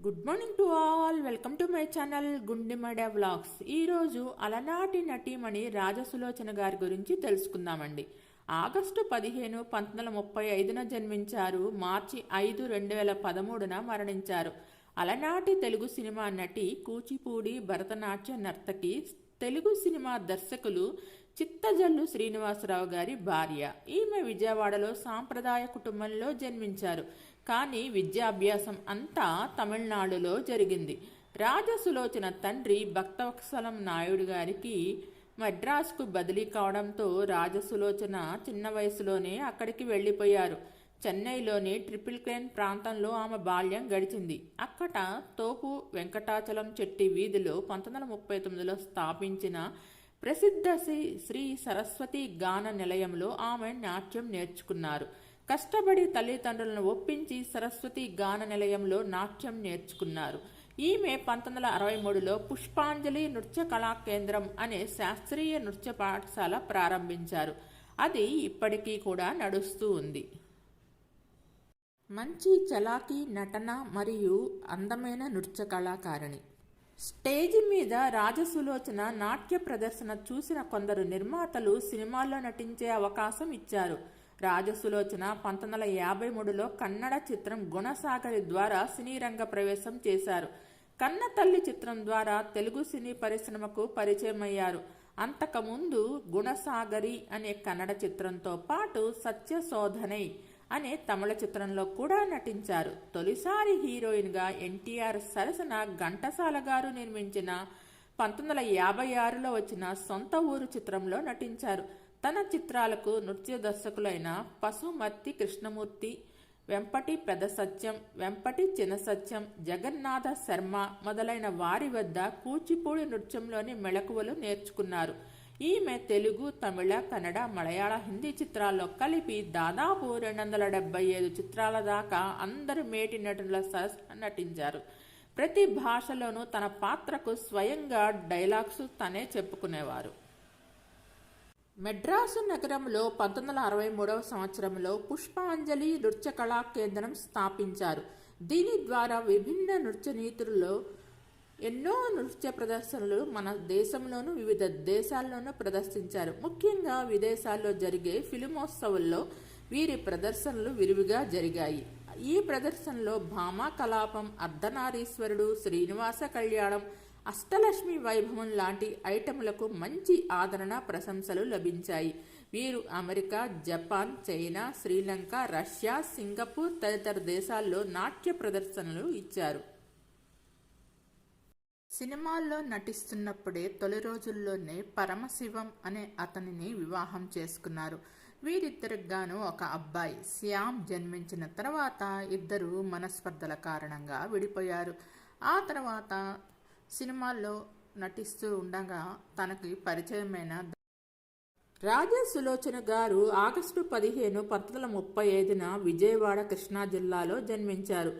Good morning to all. Welcome to my channel గుండెమడ vlogs. ఈరోజు అలనాటి నటీమణి రాజసులోచన గారి గురించి తెలుసుకుందామండి. ఆగస్టు 15, 1935 జన్మించారు. మార్చి 5, 2013 మరణించారు. అలనాటి తెలుగు సినిమా నటి, కూచిపూడి, భరతనాట్య నర్తకి, తెలుగు సినిమా దర్శకులు చిత్తజల్లు శ్రీనివాసరావు గారి భార్య. ఈమె విజయవాడలో సాంప్రదాయ కుటుంబంలో జన్మించారు. కానీ విద్యాభ్యాసం అంతా తమిళనాడులో జరిగింది. రాజసులోచన తండ్రి భక్తవత్సలం నాయుడు గారికి మద్రాసుకు బదిలీ కావడంతో రాజసులోచన చిన్న వయసులోనే అక్కడికి వెళ్ళిపోయారు. చెన్నైలోని ట్రిపుల్ క్రేన్ ప్రాంతంలో ఆమె బాల్యం గడిచింది. అక్కడ తోపు వెంకటాచలం చెట్టి వీధిలో 1939లో స్థాపించిన ప్రసిద్ధ శ్రీ సరస్వతి గాన నిలయంలో ఆమె నాట్యం నేర్చుకున్నారు. కష్టపడి తల్లిదండ్రులను ఒప్పించి సరస్వతి గాన నిలయంలో నాట్యం నేర్చుకున్నారు. ఈమె 1963లో పుష్పాంజలి నృత్య కళా కేంద్రం అనే శాస్త్రీయ నృత్య పాఠశాల ప్రారంభించారు. అది ఇప్పటికీ కూడా నడుస్తూ ఉంది. మంచి చలాకీ నటన మరియు అందమైన నృత్య కళాకారిణి. స్టేజ్ మీద రాజసులోచన నాట్య ప్రదర్శన చూసిన కొందరు నిర్మాతలు సినిమాల్లో నటించే అవకాశం ఇచ్చారు. రాజసులోచన 1953లో కన్నడ చిత్రం గుణసాగరి ద్వారా సినీ రంగ ప్రవేశం చేశారు. కన్న తల్లి చిత్రం ద్వారా తెలుగు సినీ పరిశ్రమకు పరిచయమయ్యారు. అంతకుముందు గుణసాగరి అనే కన్నడ చిత్రంతో పాటు సత్యశోధనై అనే తమిళ చిత్రంలో కూడా నటించారు. తొలిసారి హీరోయిన్గా ఎన్టీఆర్ సరసన ఘంటసాల గారు నిర్మించిన 1956లో వచ్చిన సొంత ఊరు చిత్రంలో నటించారు. తన చిత్రాలకు నృత్య దర్శకులైన పశుమర్తి కృష్ణమూర్తి, వెంపటి పెద సత్యం, వెంపటి చిన్న సత్యం, జగన్నాథ శర్మ మొదలైన వారి వద్ద కూచిపూడి నృత్యంలోని మెళకువలు నేర్చుకున్నారు. ఈమె తెలుగు, తమిళ, కన్నడ, మలయాళ, హిందీ చిత్రాల్లో కలిపి దాదాపు 275 చిత్రాల దాకా అందరు మేటి నటుల సరసన నటించారు. ప్రతి భాషలోనూ తన పాత్రకు స్వయంగా డైలాగ్స్ తనే చెప్పుకునేవారు. మెడ్రాసు నగరంలో 1963వ సంవత్సరంలో పుష్పాంజలి నృత్య కళా కేంద్రం స్థాపించారు. దీని ద్వారా విభిన్న నృత్య నీతుల్లో ఎన్నో నృత్య ప్రదర్శనలు మన దేశంలోనూ వివిధ దేశాల్లోనూ ప్రదర్శించారు. ముఖ్యంగా విదేశాల్లో జరిగే ఫిలిమోత్సవాల్లో వీరి ప్రదర్శనలు విరివిగా జరిగాయి. ఈ ప్రదర్శనలో భామా కలాపం, అర్ధనారీశ్వరుడు, శ్రీనివాస కళ్యాణం, అష్టలక్ష్మి వైభవం లాంటి ఐటెంలకు మంచి ఆదరణ, ప్రశంసలు లభించాయి. వీరు America, Japan, China, Sri Lanka, Russia, Singapore తదితర దేశాల్లో నాట్య ప్రదర్శనలు ఇచ్చారు. సినిమాల్లో నటిస్తున్నప్పుడే తొలి రోజుల్లోనే పరమశివం అనే అతనిని వివాహం చేసుకున్నారు. వీరిద్దరికి గాను ఒక అబ్బాయి శ్యామ్ జన్మించిన తర్వాత ఇద్దరు మనస్పర్ధల కారణంగా విడిపోయారు. ఆ తర్వాత సినిమాల్లో నటిస్తూ ఉండగా తనకి పరిచయమైన రాజసులోచన గారు ఆగస్టు 15, 1935 విజయవాడ, కృష్ణా జిల్లాలో జన్మించారు.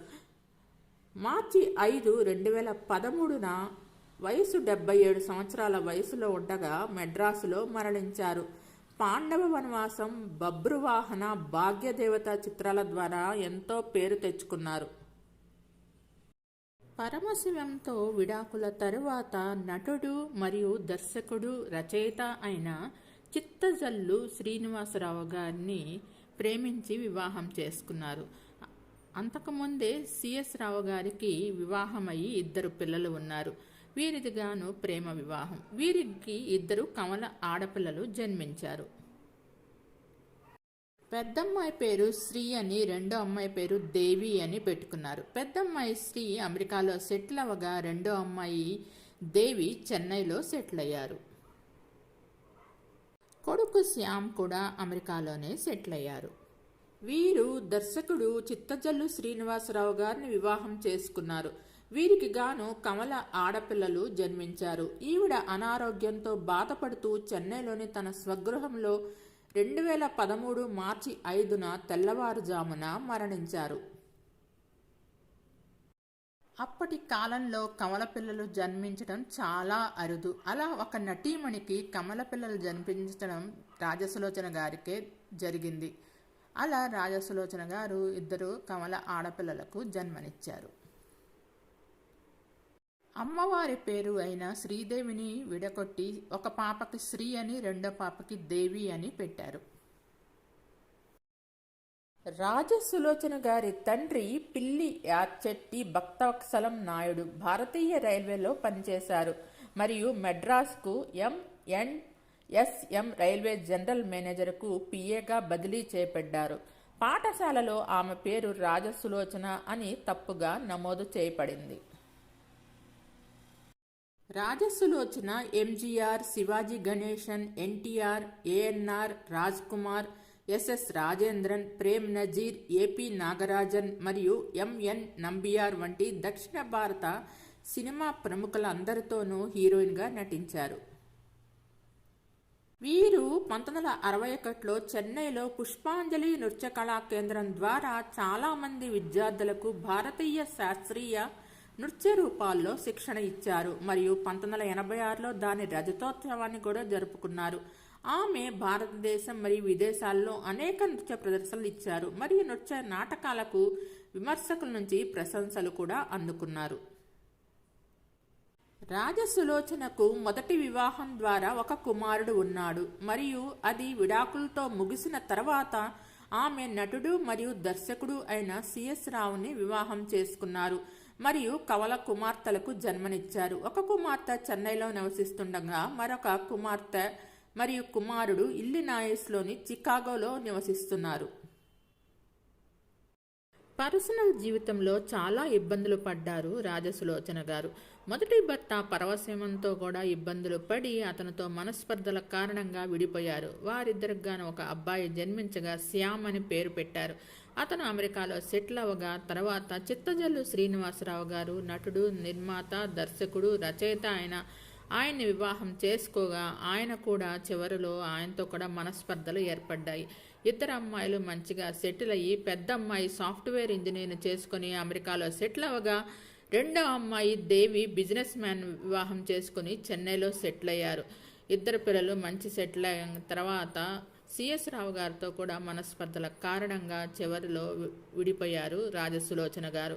మార్చి 5, 2013 వయసు 77 సంవత్సరాల వయసులో ఉండగా మెడ్రాసులో మరణించారు. పాండవ వనవాసం, బభ్రువాహన, భాగ్యదేవత చిత్రాల ద్వారా ఎంతో పేరు తెచ్చుకున్నారు. పరమశివంతో విడాకుల తరువాత నటుడు మరియు దర్శకుడు, రచయిత అయిన చిత్తజల్లు శ్రీనివాసరావు గారిని ప్రేమించి వివాహం చేసుకున్నారు. అంతకుముందే సిఎస్ రావు గారికి వివాహమయ్యి 2 పిల్లలు ఉన్నారు. వీరిది గాను ప్రేమ వివాహం. వీరికి 2 కమల ఆడపిల్లలు జన్మించారు. పెద్దమ్మాయి పేరు శ్రీ అని, రెండో అమ్మాయి పేరు దేవి అని పెట్టుకున్నారు. పెద్దమ్మాయి శ్రీ అమెరికాలో సెటిల్ అవ్వగా రెండో అమ్మాయి దేవి చెన్నైలో సెటిల్ అయ్యారు. కొడుకు శ్యామ్ కూడా అమెరికాలోనే సెటిల్ అయ్యారు. వీరు దర్శకుడు చిత్తజల్లు శ్రీనివాసరావు గారిని వివాహం చేసుకున్నారు. వీరికి గాను కమల ఆడపిల్లలు జన్మించారు. ఈవిడ అనారోగ్యంతో బాధపడుతూ చెన్నైలోని తన స్వగృహంలో 2013 మార్చి 5న తెల్లవారుజామున మరణించారు. అప్పటి కాలంలో కమల పిల్లలు జన్మించడం చాలా అరుదు. అలా ఒక నటీమణికి కమల పిల్లలు జన్మించడం రాజసులోచన గారికే జరిగింది. అలా రాజసులోచన గారు 2 కమల ఆడపిల్లలకు జన్మనిచ్చారు. అమ్మవారి పేరు అయిన శ్రీదేవిని విడగొట్టి ఒక పాపకి శ్రీ అని రెండో పాపకి దేవి అని పెట్టారు. రాజసులోచన గారి తండ్రి పిల్లి యాచెట్టి భక్తవత్సలం నాయుడు భారతీయ రైల్వేలో పనిచేశారు మరియు మెడ్రాస్కు ఎంఎన్ఎస్ఎం రైల్వే జనరల్ మేనేజర్కు పిఏగా బదిలీ చేయబడ్డారు. పాఠశాలలో ఆమె పేరు రాజసులోచన అని తప్పుగా నమోదు చేయబడింది. రాజసులోచన ఎంజీఆర్, శివాజీ గణేశన్, ఎన్టీఆర్, ఏఎన్ఆర్, రాజ్ కుమార్, ఎస్ఎస్ రాజేంద్రన్, ప్రేమ్ నజీర్, ఏపీ నాగరాజన్ మరియు ఎంఎన్ నంబియార్ వంటి దక్షిణ భారత సినిమా ప్రముఖులందరితోనూ హీరోయిన్గా నటించారు. వీరు 1961లో చెన్నైలో పుష్పాంజలి నృత్య కళా కేంద్రం ద్వారా చాలామంది విద్యార్థులకు భారతీయ శాస్త్రీయ నృత్య రూపాల్లో శిక్షణ ఇచ్చారు మరియు 1986లో దాని రజతోత్సవాన్ని కూడా జరుపుకున్నారు. ఆమె భారతదేశం మరియు విదేశాల్లో అనేక నృత్య ప్రదర్శనలు ఇచ్చారు మరియు నృత్య నాటకాలకు విమర్శకుల నుంచి ప్రశంసలు కూడా అందుకున్నారు. రాజసులోచనకు మొదటి వివాహం ద్వారా ఒక కుమారుడు ఉన్నాడు మరియు అది విడాకులతో ముగిసిన తర్వాత ఆమె నటుడు మరియు దర్శకుడు అయిన సిఎస్ రావుని వివాహం చేసుకున్నారు మరియు కవల కుమార్తెలకు జన్మనిచ్చారు. ఒక కుమార్తె చెన్నైలో నివసిస్తుండగా మరొక కుమార్తె మరియు కుమారుడు ఇల్లినాయిస్లోని చికాగోలో నివసిస్తున్నారు. పర్సనల్ జీవితంలో చాలా ఇబ్బందులు పడ్డారు రాజసులోచన గారు. మొదటి భర్త పరవశేమంతో కూడా ఇబ్బందులు పడి అతనితో మనస్పర్ధల కారణంగా విడిపోయారు. వారిద్దరికి గాను ఒక అబ్బాయి జన్మించగా శ్యామ్ అని పేరు పెట్టారు. అతను అమెరికాలో సెటిల్ అవగా తర్వాత చిత్తజల్లు శ్రీనివాసరావు గారు నటుడు, నిర్మాత, దర్శకుడు, రచయిత అయిన ఆయన్ని వివాహం చేసుకోగా ఆయన కూడా చివరిలో ఆయనతో కూడా మనస్పర్ధలు ఏర్పడ్డాయి. ఇద్దరు అమ్మాయిలు మంచిగా సెటిల్ అయ్యి పెద్ద అమ్మాయి సాఫ్ట్వేర్ ఇంజనీర్ని చేసుకుని అమెరికాలో సెటిల్ అవగా రెండో అమ్మాయి దేవి బిజినెస్ మ్యాన్ వివాహం చేసుకుని చెన్నైలో సెటిల్ అయ్యారు. ఇద్దరు పిల్లలు మంచి సెటిల్ అయిన తర్వాత సిఎస్ రావు గారితో కూడా మనస్పర్ధల కారణంగా చివరిలో విడిపోయారు రాజసులోచన గారు.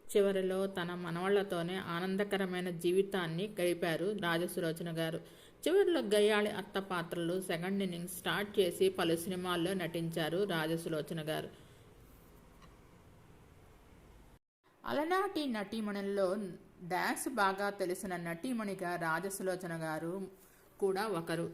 చివరిలో తన మనవళ్లతోనే ఆనందకరమైన జీవితాన్ని గడిపారు రాజసులోచన గారు. చివరిలో గయ్యాళి అత్త పాత్రలు సెకండ్ ఇన్నింగ్స్ స్టార్ట్ చేసి పలు సినిమాల్లో నటించారు రాజసులోచన గారు. అలనాటి నటీమణుల్లో డ్యాన్స్ బాగా తెలిసిన నటీమణిగా రాజసులోచన గారు కూడా ఒకరు.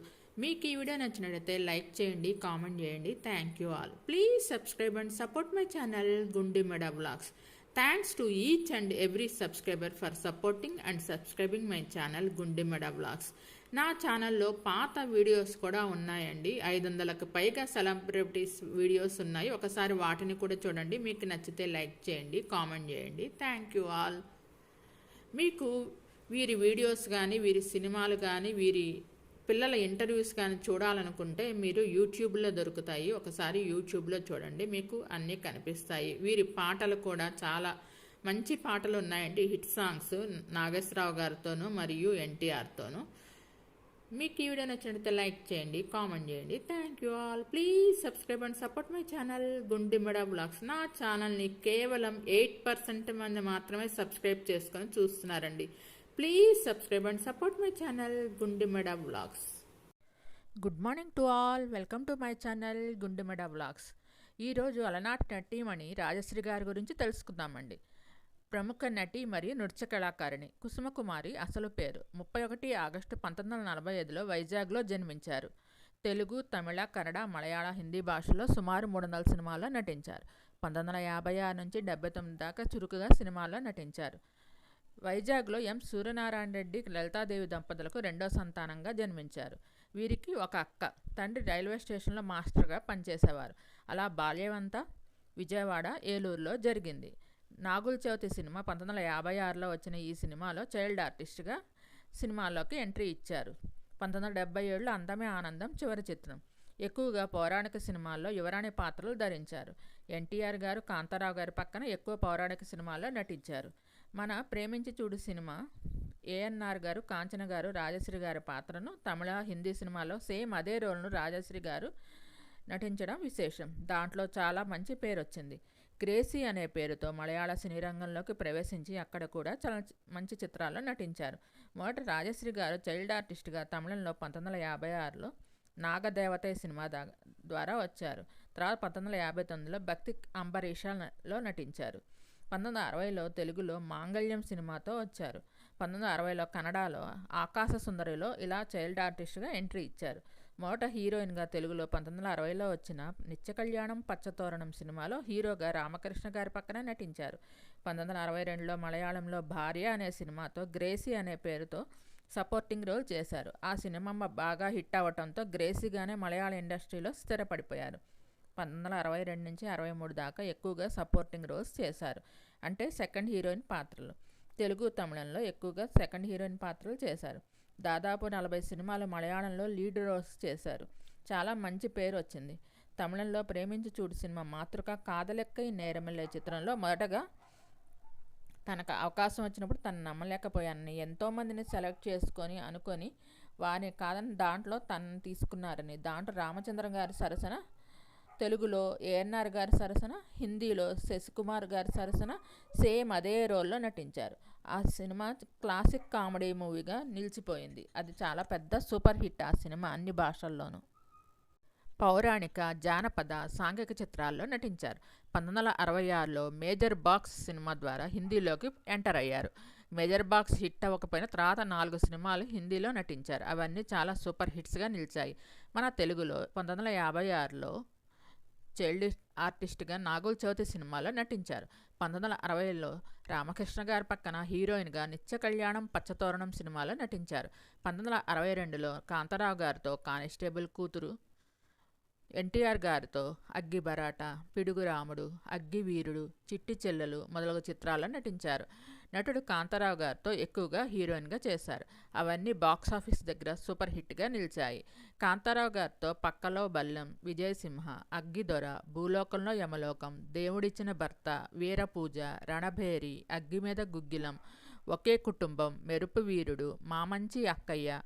మీకు ఈ వీడియో నచ్చినట్లయితే లైక్ చేయండి, కామెంట్ చేయండి. Thank you all. Please subscribe and support my channel Gundimeda vlogs. Thanks to each and every subscriber for supporting and subscribing my channel Gundimeda vlogs. నా ఛానల్లో పాత వీడియోస్ కూడా ఉన్నాయండి. 500కు పైగా సెలబ్రిటీస్ వీడియోస్ ఉన్నాయి. ఒకసారి వాటిని కూడా చూడండి. మీకు నచ్చితే లైక్ చేయండి, కామెంట్ చేయండి. Thank you all. మీకు వీరి వీడియోస్ కానీ వీరి సినిమాలు కానీ వీరి పిల్లల ఇంటర్వ్యూస్ కానీ చూడాలనుకుంటే మీరు యూట్యూబ్లో దొరుకుతాయి. ఒకసారి యూట్యూబ్లో చూడండి, మీకు అన్నీ కనిపిస్తాయి. వీరి పాటలు కూడా చాలా మంచి పాటలు ఉన్నాయండి, హిట్ సాంగ్స్ నాగేశ్వరరావు గారితోనూ మరియు ఎన్టీఆర్తోనూ. మీకు ఈ వీడియో నచ్చినట్లయితే లైక్ చేయండి, కామెంట్ చేయండి. Thank you all. Please subscribe and support my channel Gundimeda vlogs. నా ఛానల్ని కేవలం 8% మంది మాత్రమే సబ్స్క్రైబ్ చేసుకొని చూస్తున్నారండి. Please subscribe and support my channel Gundimeda vlogs. Good morning to all. Welcome to my channel Gundimeda vlogs. ఈరోజు అలనాటి నటీమణి రాజశ్రీ గారి గురించి తెలుసుకుందామండి. ప్రముఖ నటి మరియు నృత్య కళాకారిణి కుసుమకుమారి అసలు పేరు. 31 ఆగస్టు 1945లో వైజాగ్లో జన్మించారు. తెలుగు, తమిళ, కన్నడ, మలయాళ, హిందీ భాషలో సుమారు 300 సినిమాల్లో నటించారు. 1956 నుంచి 79 దాకా చురుకుగా సినిమాల్లో నటించారు. వైజాగ్లో ఎం సూర్యనారాయణ రెడ్డి, లలితాదేవి దంపతులకు రెండో సంతానంగా జన్మించారు. వీరికి ఒక అక్క. తండ్రి రైల్వే స్టేషన్లో మాస్టర్గా పనిచేసేవారు. అలా బాల్యమంతా విజయవాడ, ఏలూరులో జరిగింది. నాగుల చవితి సినిమా 1956లో వచ్చిన ఈ సినిమాలో చైల్డ్ ఆర్టిస్ట్గా సినిమాల్లోకి ఎంట్రీ ఇచ్చారు. 1977లో అందమే ఆనందం చివరి చిత్రం. ఎక్కువగా పౌరాణిక సినిమాల్లో యువరాణి పాత్రలు ధరించారు. ఎన్టీఆర్ గారు, కాంతారావు గారి పక్కన ఎక్కువ పౌరాణిక సినిమాల్లో నటించారు. మన ప్రేమించి చూడు సినిమా ఏఎన్ఆర్ గారు, కాంచన గారు రాజశ్రీ గారి పాత్రను తమిళ, హిందీ సినిమాలో సేమ్ అదే రోల్ను రాజశ్రీ గారు నటించడం విశేషం. దాంట్లో చాలా మంచి పేరు వచ్చింది. గ్రేసీ అనే పేరుతో మలయాళ సినీ రంగంలోకి ప్రవేశించి అక్కడ కూడా చాలా మంచి చిత్రాల్లో నటించారు. మొదట రాజశ్రీ గారు చైల్డ్ ఆర్టిస్ట్గా తమిళంలో 1956లో నాగదేవతే సినిమా ద్వారా వచ్చారు. తర్వాత 1959లో భక్తి అంబరీషలో నటించారు. 1960లో తెలుగులో మాంగళ్యం సినిమాతో వచ్చారు. 1960లో కన్నడలో ఆకాశ సుందరిలో ఇలా చైల్డ్ ఆర్టిస్ట్గా ఎంట్రీ ఇచ్చారు. మొదట హీరోయిన్గా తెలుగులో 1960లో వచ్చిన నిత్య కళ్యాణం పచ్చతోరణం సినిమాలో హీరోగా రామకృష్ణ గారి పక్కన నటించారు. 1962లో మలయాళంలో భార్య అనే సినిమాతో గ్రేసీ అనే పేరుతో సపోర్టింగ్ రోల్ చేశారు. ఆ సినిమా బాగా హిట్ అవ్వడంతో గ్రేసీగానే మలయాళ ఇండస్ట్రీలో స్థిరపడిపోయారు. 1962 నుంచి 63 దాకా ఎక్కువగా సపోర్టింగ్ రోల్స్ చేశారు, అంటే సెకండ్ హీరోయిన్ పాత్రలు. తెలుగు, తమిళంలో ఎక్కువగా సెకండ్ హీరోయిన్ పాత్రలు చేశారు. దాదాపు 40 సినిమాలు మలయాళంలో లీడ్ రోల్స్ చేశారు. చాలా మంచి పేరు వచ్చింది. తమిళంలో ప్రేమించి చూడు సినిమా మాతృక కాదలెక్కై నేరమిల్లే చిత్రంలో మొదటగా తనకు అవకాశం వచ్చినప్పుడు తను నమ్మలేకపోయానని, ఎంతోమందిని సెలెక్ట్ చేసుకొని అనుకొని వారిని కాదని దాంట్లో తనని తీసుకున్నారని, దాంట్లో రామచంద్ర గారి సరసన తెలుగులో ఏఎన్ఆర్ గారి సరసన, హిందీలో శశికుమార్ గారి సరసన సేమ్ అదే రోల్లో నటించారు. ఆ సినిమా క్లాసిక్ కామెడీ మూవీగా నిలిచిపోయింది. అది చాలా పెద్ద సూపర్ హిట్ ఆ సినిమా అన్ని భాషల్లోనూ. పౌరాణిక, జానపద, సాంఘిక చిత్రాల్లో నటించారు. 1966లో మేజర్ బాక్స్ సినిమా ద్వారా హిందీలోకి ఎంటర్ అయ్యారు. మేజర్ బాక్స్ హిట్ అవ్వకపోయినా తర్వాత 4 సినిమాలు హిందీలో నటించారు. అవన్నీ చాలా సూపర్ హిట్స్గా నిలిచాయి. మన తెలుగులో 1956లో చైల్డ్ ఆర్టిస్ట్గా నాగుల చవితి సినిమాలో నటించారు. 1960లో రామకృష్ణ గారి పక్కన హీరోయిన్గా నిత్య కళ్యాణం పచ్చతోరణం సినిమాలో నటించారు. 1962లో కాంతారావు గారితో కానిస్టేబుల్ కూతురు, ఎన్టీఆర్ గారితో అగ్గి బరాట, పిడుగు రాముడు, అగ్గి వీరుడు, చిట్టి చెల్లెలు మొదలగు చిత్రాల్లో నటించారు. నటుడు కాంతారావు గారితో ఎక్కువగా హీరోయిన్గా చేశారు. అవన్నీ బాక్సాఫీస్ దగ్గర సూపర్ హిట్గా నిలిచాయి. కాంతారావు గారితో పక్కలో బల్లెం, విజయసింహ, అగ్గిదొర, భూలోకంలో యమలోకం, దేవుడిచ్చిన భర్త, వీరపూజ, రణభేరి, అగ్గి మీద గుగ్గిలం, ఒకే కుటుంబం, మెరుపు వీరుడు, మామంచి అక్కయ్య,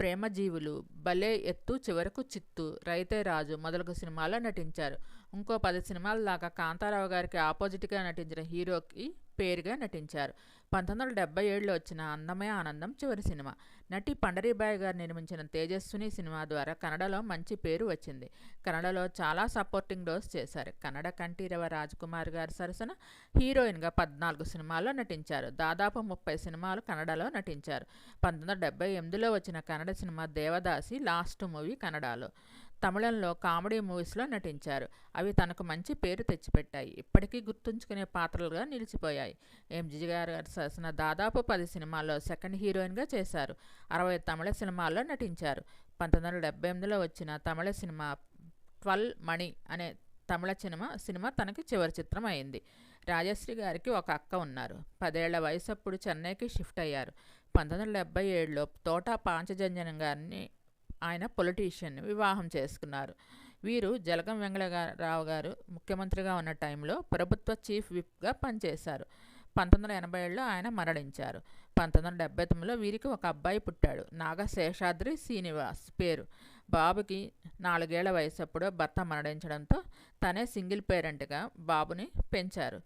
ప్రేమజీవులు, భలే ఎత్తు, చివరకు చిత్తు, రైతే రాజు మొదలగు సినిమాల్లో నటించారు. ఇంకో 10 సినిమాల దాకా కాంతారావు గారికి ఆపోజిట్గా నటించిన హీరోకి పేరుగా నటించారు. 1977లో వచ్చిన అందమే ఆనందం చివరి సినిమా. నటి పండరీబాయి గారు నిర్మించిన తేజస్విని సినిమా ద్వారా కన్నడలో మంచి పేరు వచ్చింది. కన్నడలో చాలా సపోర్టింగ్ రోల్స్ చేశారు. కన్నడ కంఠీరవ రాజ్కుమార్ గారి సరసన హీరోయిన్గా 14 సినిమాల్లో నటించారు. దాదాపు 30 సినిమాలు కన్నడలో నటించారు. 1978లో వచ్చిన కన్నడ సినిమా దేవదాసి లాస్ట్ మూవీ కన్నడలో. తమిళంలో కామెడీ మూవీస్లో నటించారు. అవి తనకు మంచి పేరు తెచ్చిపెట్టాయి. ఇప్పటికీ గుర్తుంచుకునే పాత్రలుగా నిలిచిపోయాయి. ఎంజీ గారు సరసన దాదాపు 10 సినిమాల్లో సెకండ్ హీరోయిన్గా చేశారు. 60 తమిళ సినిమాల్లో నటించారు. 1978లో వచ్చిన తమిళ సినిమా 12 మణి అనే తమిళ సినిమా తనకి చివరి చిత్రం అయింది. రాజశ్రీ గారికి ఒక అక్క ఉన్నారు. 10 ఏళ్ల వయసప్పుడు చెన్నైకి షిఫ్ట్ అయ్యారు. 1977లో తోట పాంచజన్యం గారిని, ఆయన పొలిటీషియన్, వివాహం చేసుకున్నారు. వీరు జలగం వెంగళరావు గారు ముఖ్యమంత్రిగా ఉన్న టైంలో ప్రభుత్వ చీఫ్ విప్గా పనిచేశారు. 1987లో ఆయన మరణించారు. 1979లో వీరికి ఒక అబ్బాయి పుట్టాడు. నాగశేషాద్రి శ్రీనివాస్ పేరు. బాబుకి 4 ఏళ్ల వయసప్పుడు భర్త మరణించడంతో తనే సింగిల్ పేరెంట్గా బాబుని పెంచారు.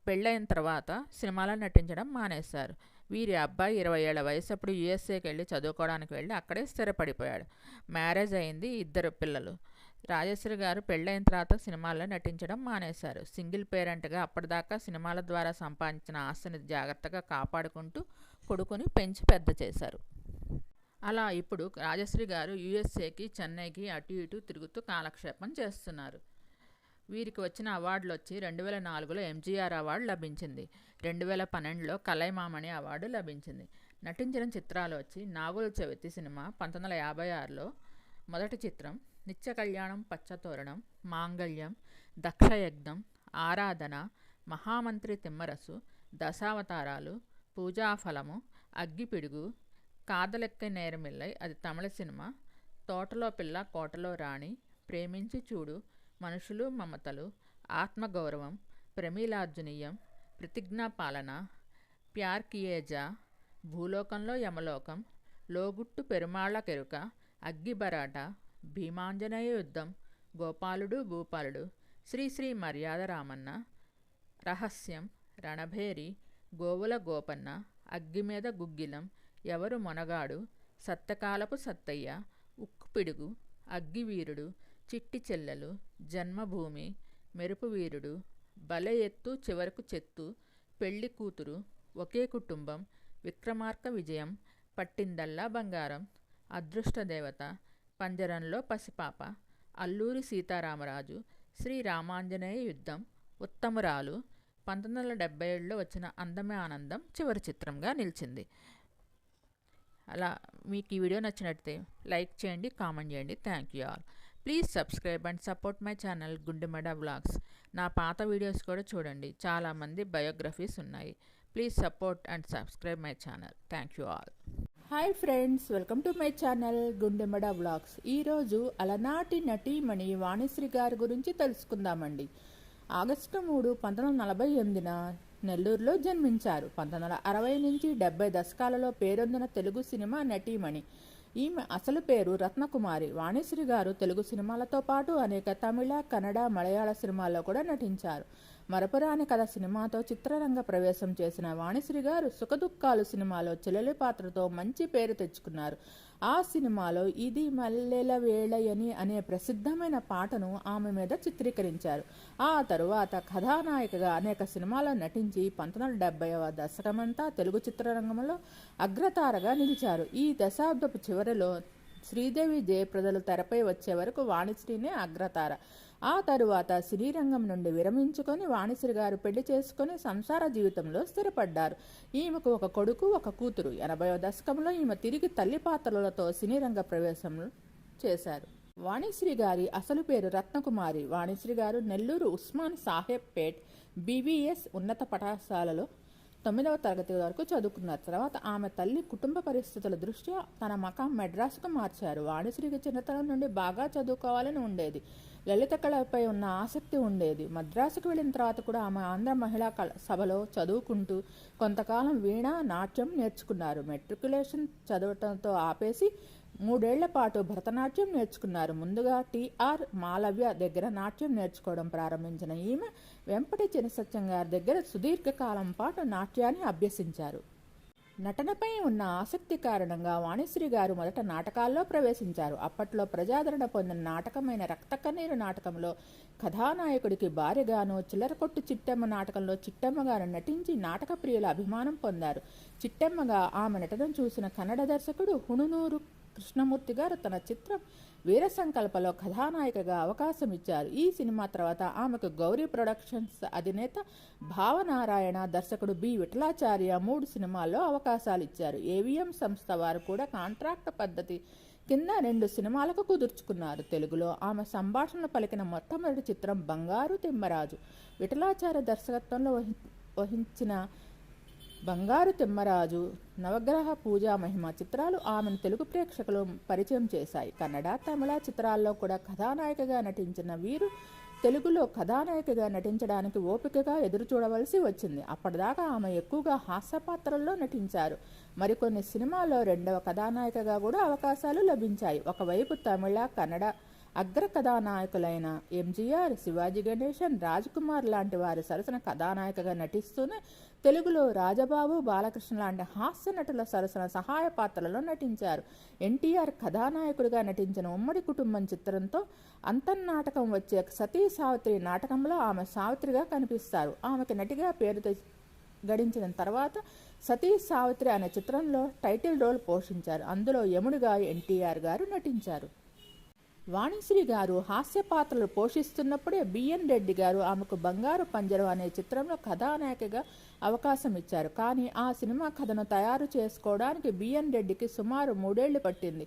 పెళ్ళైన తర్వాత సినిమాలో నటించడం మానేశారు. వీరి అబ్బాయి 20 ఏళ్ల వయసప్పుడు యుఎస్ఏకి వెళ్ళి చదువుకోవడానికి వెళ్ళి అక్కడే స్థిరపడిపోయాడు. మ్యారేజ్ అయింది, 2 పిల్లలు. రాజశ్రీ గారు పెళ్ళైన తర్వాత సినిమాల్లో నటించడం మానేశారు. సింగిల్ పేరెంట్గా అప్పటిదాకా సినిమాల ద్వారా సంపాదించిన ఆస్తిని జాగ్రత్తగా కాపాడుకుంటూ కొడుకుని పెంచి పెద్ద చేశారు. అలా ఇప్పుడు రాజశ్రీ గారు యుఎస్ఏకి, చెన్నైకి అటు ఇటు తిరుగుతూ కాలక్షేపం చేస్తున్నారు. వీరికి వచ్చిన అవార్డులు వచ్చి 2004లో ఎంజీఆర్ అవార్డు లభించింది. 2012లో కలైమామణి అవార్డు లభించింది. నటించిన చిత్రాలు వచ్చి నాగుల చవితి సినిమా 1956లో మొదటి చిత్రం, నిత్య కళ్యాణం పచ్చతోరణం, మాంగళ్యం, దక్షయజ్ఞం, ఆరాధన, మహామంత్రి తిమ్మరసు, దశావతారాలు, పూజాఫలము, అగ్గిపిడుగు, కాదలెక్క నేరమిల్లై అది తమిళ సినిమా, తోటలో పిల్ల కోటలో రాణి, ప్రేమించి చూడు, మనుషులు మమతలు, ఆత్మగౌరవం, ప్రమీలార్జునీయం, ప్రతిజ్ఞాపాలన, ప్యార్ కియేజా, భూలోకంలో యమలోకం, లోగుట్టు పెరుమాళ్ల కెరుక, అగ్గిబరాట, భీమాంజనేయ యుద్ధం, గోపాలుడు భూపాలుడు, శ్రీ మర్యాద రామన్న, రహస్యం, రణభేరి, గోవుల గోపన్న, అగ్గిమీద గుగ్గిలం, ఎవరు మొనగాడు, సత్తకాలపు సత్తయ్య, ఉక్కుపిడుగు, అగ్గివీరుడు, చిట్టి చెల్లెలు, జన్మభూమి, మెరుపు వీరుడు, బలె ఎత్తు చివరకు చెత్తు, పెళ్లి కూతురు, ఒకే కుటుంబం, విక్రమార్క విజయం, పట్టిందల్లా బంగారం, అదృష్టదేవత, పంజరంలో పసిపాప, అల్లూరి సీతారామరాజు, శ్రీరామాంజనేయ యుద్ధం, ఉత్తమురాలు, 1977లో వచ్చిన అందమే ఆనందం చివరి చిత్రంగా నిలిచింది. అలా మీకు ఈ వీడియో నచ్చినట్లయితే లైక్ చేయండి, కామెంట్ చేయండి. Thank you all. Please subscribe and support my channel గుండెమడ vlogs. నా పాత వీడియోస్ కూడా చూడండి, చాలామంది బయోగ్రఫీస్ ఉన్నాయి. Please support and subscribe my channel. Thank you all. Hi friends, welcome to my channel గుండెమడ vlogs. ఈరోజు అలనాటి నటీమణి వాణిశ్రీ గారి గురించి తెలుసుకుందామండి. ఆగస్టు 3, 1948న నెల్లూరులో జన్మించారు. 1960 నుంచి 70 దశకాలలో పేరొందిన తెలుగు సినిమా నటీమణి. ఈమె అసలు పేరు రత్నకుమారి. వాణిశ్రీ గారు తెలుగు సినిమాలతో పాటు అనేక తమిళ, కన్నడ, మలయాళ సినిమాల్లో కూడా నటించారు. మరపురాని కథ సినిమాతో చిత్రరంగ ప్రవేశం చేసిన వాణిశ్రీ గారు సుఖదుఖాలు సినిమాలో చెల్లెలి పాత్రతో మంచి పేరు తెచ్చుకున్నారు. ఆ సినిమాలో ఇది మల్లెల వేళయని అనే ప్రసిద్ధమైన పాటను ఆమె మీద చిత్రీకరించారు. ఆ తరువాత కథానాయికగా అనేక సినిమాల్లో నటించి 1970వ దశకమంతా తెలుగు చిత్రరంగంలో అగ్రతారగా నిలిచారు. ఈ దశాబ్దపు చివరిలో శ్రీదేవి జయప్రదలు తెరపై వచ్చే వరకు వాణిశ్రీనే అగ్రతార. ఆ తరువాత సినీ రంగం నుండి విరమించుకొని వాణిశ్రీ గారు పెళ్లి చేసుకుని సంసార జీవితంలో స్థిరపడ్డారు. ఈమెకు ఒక కొడుకు, ఒక కూతురు. 80వ దశకంలో ఈమె తిరిగి తల్లి పాత్రలతో సినీ రంగ ప్రవేశం చేశారు. వాణిశ్రీ గారి అసలు పేరు రత్నకుమారి. వాణిశ్రీ గారు నెల్లూరు ఉస్మాన్ సాహెబ్ పేట్ BVS ఉన్నత పాఠశాలలో 9వ తరగతి వరకు చదువుకున్నారు. తర్వాత ఆమె తల్లి కుటుంబ పరిస్థితుల దృష్ట్యా తన మకాం మెడ్రాస్కు మార్చారు. వాణిశ్రీకి చిన్నతనం నుండి బాగా చదువుకోవాలని ఉండేది. లలిత కళపై ఉన్న ఆసక్తి ఉండేది. మద్రాసుకు వెళ్ళిన తర్వాత కూడా ఆమె ఆంధ్ర మహిళా సభలో చదువుకుంటూ కొంతకాలం వీణ, నాట్యం నేర్చుకున్నారు. మెట్రికులేషన్ చదవటంతో ఆపేసి 3 ఏళ్ల పాటు భరతనాట్యం నేర్చుకున్నారు. ముందుగా TR మాలవ్య దగ్గర నాట్యం నేర్చుకోవడం ప్రారంభించిన ఈమె వెంపటి చినసత్యం గారి దగ్గర సుదీర్ఘకాలం పాటు నాట్యాన్ని అభ్యసించారు. నటనపై ఉన్న ఆసక్తి కారణంగా వాణిశ్రీ గారు మొదట నాటకాల్లో ప్రవేశించారు. అప్పట్లో ప్రజాదరణ పొందిన నాటకమైన రక్తకన్నీరు నాటకంలో కథానాయకుడికి భార్యగాను, చిల్లరకొట్టు చిట్టెమ్మ నాటకంలో చిట్టెమ్మగాను నటించి నాటక ప్రియుల అభిమానం పొందారు. చిట్టెమ్మగా ఆమె నటన చూసిన కన్నడ దర్శకుడు హుణునూరు కృష్ణమూర్తి గారు తన చిత్రం వీర సంకల్పలో కథానాయికగా అవకాశం ఇచ్చారు. ఈ సినిమా తర్వాత ఆమెకు గౌరీ ప్రొడక్షన్స్ అధినేత భావనారాయణ, దర్శకుడు B. విఠలాచార్య 3 సినిమాల్లో అవకాశాలు ఇచ్చారు. AVM సంస్థ వారు కూడా కాంట్రాక్ట్ పద్ధతి కింద 2 సినిమాలకు కుదుర్చుకున్నారు. తెలుగులో ఆమె సంభాషణలు పలికిన మొట్టమొదటి చిత్రం బంగారు తిమ్మరాజు. విఠలాచార్య దర్శకత్వంలో వహించిన బంగారు తిమ్మరాజు, నవగ్రహ పూజా మహిమ చిత్రాలు ఆమెను తెలుగు ప్రేక్షకులు పరిచయం చేశాయి. కన్నడ, తమిళ చిత్రాల్లో కూడా కథానాయికగా నటించిన వీరు తెలుగులో కథానాయికగా నటించడానికి ఓపికగా ఎదురు చూడవలసి వచ్చింది. అప్పటిదాకా ఆమె ఎక్కువగా హాస్య పాత్రల్లో నటించారు. మరికొన్ని సినిమాల్లో 2వ కథానాయికగా కూడా అవకాశాలు లభించాయి. ఒకవైపు తమిళ, కన్నడ అగ్ర కథానాయకులైన MGR, శివాజీ గణేశన్, రాజ్ కుమార్ లాంటి వారి సరసన కథానాయకగా నటిస్తూనే తెలుగులో రాజబాబు, బాలకృష్ణ లాంటి హాస్య నటుల సరసన సహాయ పాత్రలలో నటించారు. NTR కథానాయకుడిగా నటించిన ఉమ్మడి కుటుంబం చిత్రంతో అంతర్నాటకం వచ్చే సతీ సావిత్రి నాటకంలో ఆమె సావిత్రిగా కనిపిస్తారు. ఆమెకు నటిగా పేరు గడించిన తర్వాత సతీ సావిత్రి అనే చిత్రంలో టైటిల్ రోల్ పోషించారు. అందులో యముడిగా NTR గారు నటించారు. వాణిశ్రీ గారు హాస్య పాత్రలు పోషిస్తున్నప్పుడే BN రెడ్డి గారు ఆమెకు బంగారు పంజరం అనే చిత్రంలో కథానాయికగా అవకాశం ఇచ్చారు. కానీ ఆ సినిమా కథను తయారు చేసుకోవడానికి BN రెడ్డికి సుమారు 3 ఏళ్లు పట్టింది.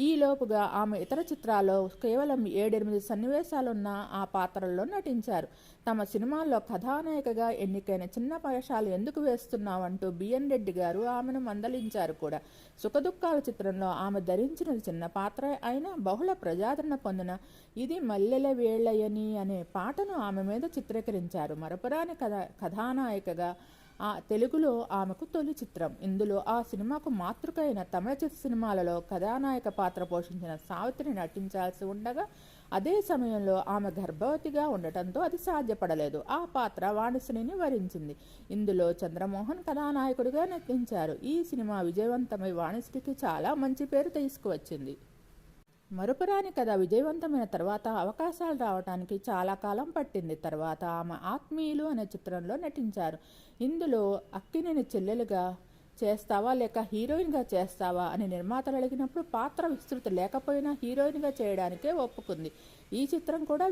ఈలోపుగా ఆమె ఇతర చిత్రాల్లో కేవలం 7-8 సన్నివేశాలున్న ఆ పాత్రల్లో నటించారు. తమ సినిమాల్లో కథానాయికగా ఎన్నికైన చిన్న వేషాలు ఎందుకు వేస్తున్నావంటూ BN రెడ్డి గారు ఆమెను మందలించారు కూడా. సుఖదుఖాల చిత్రంలో ఆమె ధరించిన చిన్న పాత్ర అయినా బహుళ ప్రజాదరణ పొందిన ఇది మల్లెల వేళయని అనే పాటను ఆమె మీద చిత్రీకరించారు. మరపురాని కథానాయికగా తెలుగులో ఆమెకు తొలి చిత్రం. ఇందులో ఆ సినిమాకు మాతృకైన తమిళ సినిమాలలో కథానాయక పాత్ర పోషించిన సావిత్రి నటించాల్సి ఉండగా అదే సమయంలో ఆమె గర్భవతిగా ఉండటంతో అది సాధ్యపడలేదు. ఆ పాత్ర వాణిశ్రీని వరించింది. ఇందులో చంద్రమోహన్ కథానాయకుడిగా నటించారు. ఈ సినిమా విజయవంతమై వాణిశ్రీకి చాలా మంచి పేరు తీసుకువచ్చింది. మరుపురాని కథ విజయవంతమైన తర్వాత అవకాశాలు రావడానికి చాలా కాలం పట్టింది. తర్వాత ఆమె ఆత్మీయులు అనే చిత్రంలో నటించారు. ఇందులో అక్కినేని చెల్లెలుగా చేస్తావా లేక హీరోయిన్గా చేస్తావా అని నిర్మాతలు అడిగినప్పుడు పాత్ర విస్తృతి లేకపోయినా హీరోయిన్గా చేయడానికే ఒప్పుకుంది. ఈ చిత్రం కూడా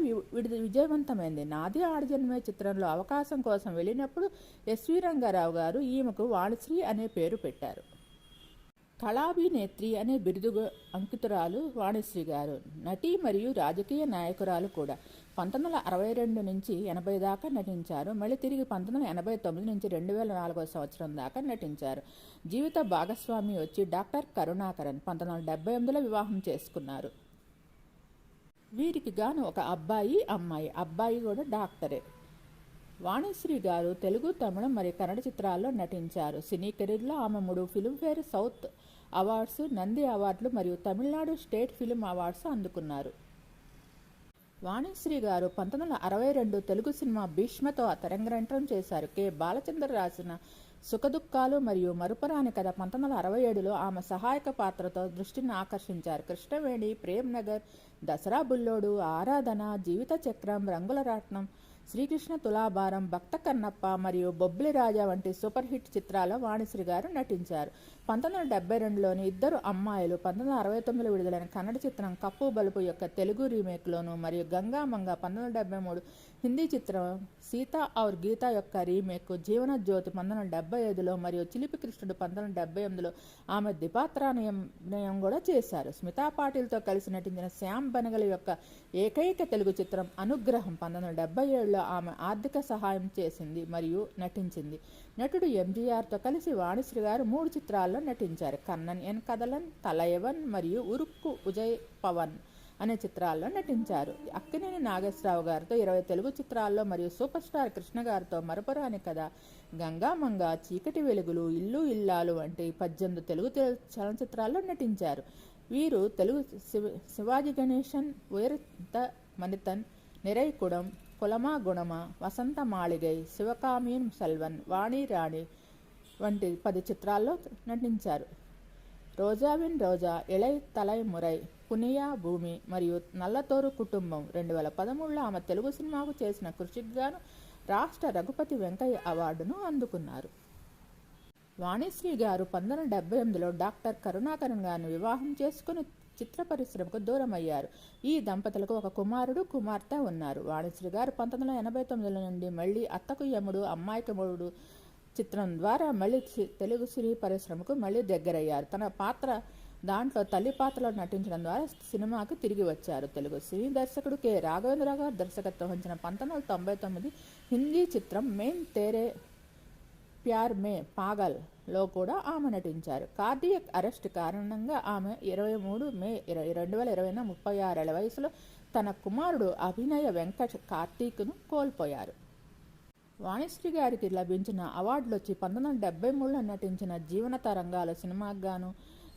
విజయవంతమైంది. నాది ఆడజన్మే చిత్రంలో అవకాశం కోసం వెళ్ళినప్పుడు ఎస్వి రంగారావు గారు ఈమెకు వాణిశ్రీ అనే పేరు పెట్టారు. కళాభినేత్రి అనే బిరుదుగా అంకితురాలు వాణిశ్రీ గారు. నటి మరియు రాజకీయ నాయకురాలు కూడా. 1962 నుంచి 80 దాకా నటించారు. మళ్ళీ తిరిగి 1989 నుంచి 2004 సంవత్సరం దాకా నటించారు. జీవిత భాగస్వామి వచ్చి డాక్టర్ కరుణాకరన్. 1978లో వివాహం చేసుకున్నారు. వీరికి గాను ఒక అబ్బాయి, అమ్మాయి. అబ్బాయి కూడా డాక్టరే. వాణిశ్రీ గారు తెలుగు, తమిళం మరియు కన్నడ చిత్రాల్లో నటించారు. సినీ కెరీర్లో ఆమె 3 ఫిల్మ్ఫేర్ సౌత్ అవార్డ్స్, నంది అవార్డులు మరియు తమిళనాడు స్టేట్ ఫిల్మ్ అవార్డ్స్ అందుకున్నారు. వాణిశ్రీ గారు 1962 తెలుగు సినిమా భీష్మతో తెరంగేట్రం చేశారు. కె బాలచంద్ర రాసిన సుఖదుఖాలు మరియు మరుపురాని కథ 1967లో ఆమె సహాయక పాత్రతో దృష్టిని ఆకర్షించారు. కృష్ణవేణి, ప్రేమ్ నగర్, దసరా బుల్లోడు, ఆరాధన, జీవిత చక్రం, రంగుల రాట్నం, శ్రీకృష్ణ తులాభారం, భక్త కన్నప్ప మరియు బొబ్బిలి రాజా వంటి సూపర్ హిట్ చిత్రాల్లో వాణిశ్రీ గారు నటించారు. 1972లోని ఇద్దరు అమ్మాయిలు 1969లో విడుదలైన కన్నడ చిత్రం కప్పు బలుపు యొక్క తెలుగు రీమేక్లోను మరియు గంగామంగ 1973 హిందీ చిత్రం సీతా ఔర్ గీత యొక్క రీమేక్ జీవన జ్యోతి 1975లో మరియు చిలిపి కృష్ణుడు 1978లో ఆమె ద్విపాత్రాభినయం కూడా చేశారు. స్మితా పాటిల్తో కలిసి నటించిన శ్యామ్ బెనగల్ యొక్క ఏకైక తెలుగు చిత్రం అనుగ్రహం 1977లో ఆమె ఆర్థిక సహాయం చేసింది మరియు నటించింది. నటుడు ఎంజీఆర్తో కలిసి వాణిశ్రీ గారు 3 చిత్రాల్లో నటించారు. కన్నన్ ఎన్ కదలన్, తలయవన్ మరియు ఉరుక్కు ఉజయ్ పవన్ అనే చిత్రాల్లో నటించారు. అక్కినేని నాగేశ్వరరావు గారితో 20 తెలుగు చిత్రాల్లో మరియు సూపర్ స్టార్ కృష్ణ గారితో మరపురాని కథ, గంగామంగ, చీకటి వెలుగులు, ఇల్లు ఇల్లాలు వంటి 18 తెలుగు చలనచిత్రాల్లో నటించారు. వీరు తెలుగు శివాజీ గణేశన్, ఉయర్త మనితన్, నిరైకుడం, కులమా గుణమా, వసంత మాళిగై, శివకామీన్ సెల్వన్, వాణి రాణి వంటి 10 చిత్రాల్లో నటించారు. రోజావిన్ రోజా, ఇళై తలై మురై, పునియా భూమి మరియు నల్లతోరు కుటుంబం 2013లో ఆమె తెలుగు సినిమాకు చేసిన కృషికి గాను రాష్ట్ర రఘుపతి వెంకయ్య అవార్డును అందుకున్నారు. వాణిశ్రీ గారు 1978లో డాక్టర్ కరుణాకరన్ గారిని వివాహం చేసుకుని చిత్ర పరిశ్రమకు దూరమయ్యారు. ఈ దంపతులకు ఒక కుమారుడు, కుమార్తె ఉన్నారు. వాణిశ్రీ గారు 1989 నుండి మళ్ళీ అత్తకు యముడు, అమ్మాయికి మొగుడు చిత్రం ద్వారా మళ్ళీ తెలుగు సినీ పరిశ్రమకు మళ్ళీ దగ్గరయ్యారు. తన పాత్ర దాంట్లో తల్లి పాత్రలో నటించడం ద్వారా సినిమాకు తిరిగి వచ్చారు. తెలుగు సినీ దర్శకుడు కె రాఘవేంద్రరావు గారు దర్శకత్వం వహించిన 1999 హిందీ చిత్రం మెయిన్ తేరే ప్యార్ మే పాగల్ లో కూడా ఆమె నటించారు. కార్డియక్ అరెస్ట్ కారణంగా ఆమె 23 మే 2020న 36 ఏళ్ల వయసులో తన కుమారుడు అభినయ వెంకట్ కార్తీక్ను కోల్పోయారు. వాణిశ్రీ గారికి లభించిన అవార్డులు వచ్చి 1973లో నటించిన జీవన తరంగాలు సినిమాకు గాను,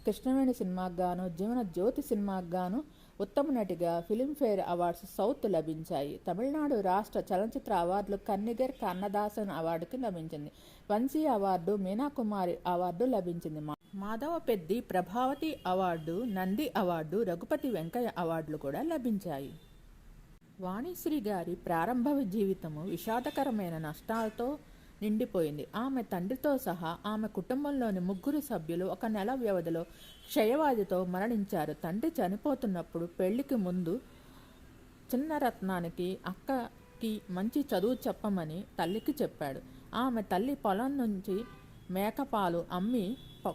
కృష్ణవేణి సినిమాకు గాను, జీవన జ్యోతి సినిమాకు గాను ఉత్తమ నటిగా ఫిలింఫేర్ అవార్డ్స్ సౌత్ లభించాయి. తమిళనాడు రాష్ట్ర చలనచిత్ర అవార్డులు కన్నిగర్ కన్నదాసన్ అవార్డుకి లభించింది. వంశీ అవార్డు, మీనాకుమారి అవార్డు లభించింది. మాధవ పెద్ది ప్రభావతి అవార్డు, నంది అవార్డు, రఘుపతి వెంకయ్య అవార్డులు కూడా లభించాయి. వాణిశ్రీ గారి ప్రారంభ జీవితము విషాదకరమైన నష్టాలతో నిండిపోయింది. ఆమె తండ్రితో సహా ఆమె కుటుంబంలోని 3 సభ్యులు 1 నెల వ్యవధిలో క్షయవ్యాధితో మరణించారు. తండ్రి చనిపోతున్నప్పుడు పెళ్లికి ముందు చిన్నరత్నానికి అక్కకి మంచి చదువు చెప్పమని తల్లికి చెప్పాడు. ఆమె తల్లి పొలం నుంచి మేకపాలు అమ్మి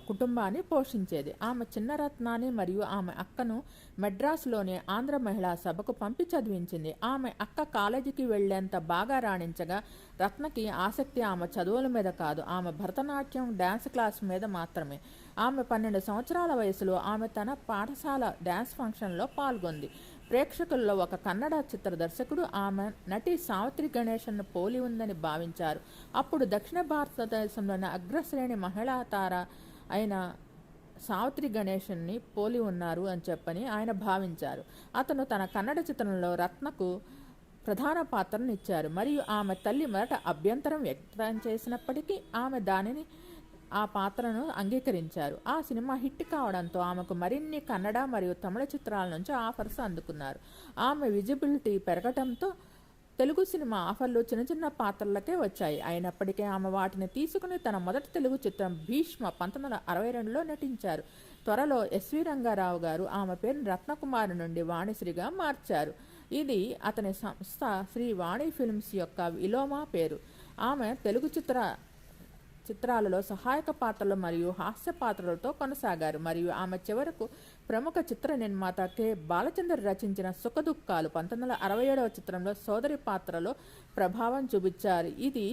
కుటుంబాన్ని పోషించేది. ఆమె చిన్నరత్నాన్ని మరియు ఆమె అక్కను మెడ్రాస్లోని ఆంధ్ర మహిళా సభకు పంపి చదివించింది. ఆమె అక్క కాలేజీకి వెళ్లేంత బాగా రాణించగా రత్నకి ఆసక్తి ఆమె చదువుల మీద కాదు, ఆమె భరతనాట్యం డ్యాన్స్ క్లాస్ మీద మాత్రమే. ఆమె 12 సంవత్సరాల వయసులో ఆమె తన పాఠశాల డ్యాన్స్ ఫంక్షన్లో పాల్గొంది. ప్రేక్షకుల్లో ఒక కన్నడ చిత్ర దర్శకుడు ఆమె నటి సావిత్రి గణేశన్ను పోలి ఉందని భావించారు. అప్పుడు దక్షిణ భారతదేశంలోని అగ్రశ్రేణి మహిళా తార అయిన సావిత్రి గణేశన్ని పోలి ఉన్నారు అని చెప్పని ఆయన భావించారు. అతను తన కన్నడ చిత్రంలో రత్నకు ప్రధాన పాత్రను ఇచ్చారు మరియు ఆమె తల్లి మొదట అభ్యంతరం వ్యక్తం చేసినప్పటికీ ఆమె ఆ పాత్రను అంగీకరించారు. ఆ సినిమా హిట్ కావడంతో ఆమెకు మరిన్ని కన్నడ మరియు తమిళ చిత్రాల నుంచి ఆఫర్స్ అందుకున్నారు. ఆమె విజిబిలిటీ పెరగటంతో తెలుగు సినిమా ఆఫర్లు చిన్న చిన్న పాత్రలకే వచ్చాయి. అయినప్పటికీ ఆమె వాటిని తీసుకుని తన మొదటి తెలుగు చిత్రం భీష్మ 1962లో నటించారు. త్వరలో ఎస్వి రంగారావు గారు ఆమె పేరును రత్నకుమారి నుండి వాణిశ్రీగా మార్చారు. ఇది అతని సంస్థ శ్రీ వాణి ఫిల్మ్స్ యొక్క విలోమ పేరు. ఆమె తెలుగు చిత్రాలలో సహాయక పాత్రలు మరియు హాస్య పాత్రలతో కొనసాగారు మరియు ఆమె చివరకు ప్రముఖ చిత్ర నిర్మాత కె బాలచందర్ రచించిన సుఖదుఖాలు 1967వ చిత్రంలో సోదరి పాత్రలో ప్రభావం చూపించారు. ఇది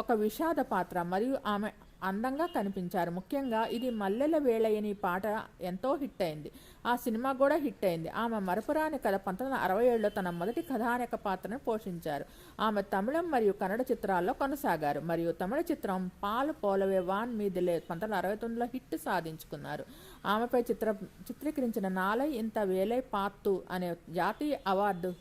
ఒక విషాద పాత్ర మరియు ఆమె అందంగా కనిపించారు. ముఖ్యంగా ఇది మల్లెల వేళయని పాట ఎంతో హిట్ అయింది. ఆ సినిమా కూడా హిట్ అయింది. ఆమె మరపురాని కథ 1967లో తన మొదటి కథానాయక పాత్రను పోషించారు. ఆమె తమిళం మరియు కన్నడ చిత్రాల్లో కొనసాగారు మరియు తమిళ చిత్రం పాలు పోలవే వాన్ మీదిలే 1969లో హిట్ సాధించుకున్నారు. ఆమెపై చిత్రీకరించిన నాలై ఇంత వేలై పాత్తు అనే జాతీయ అవార్డు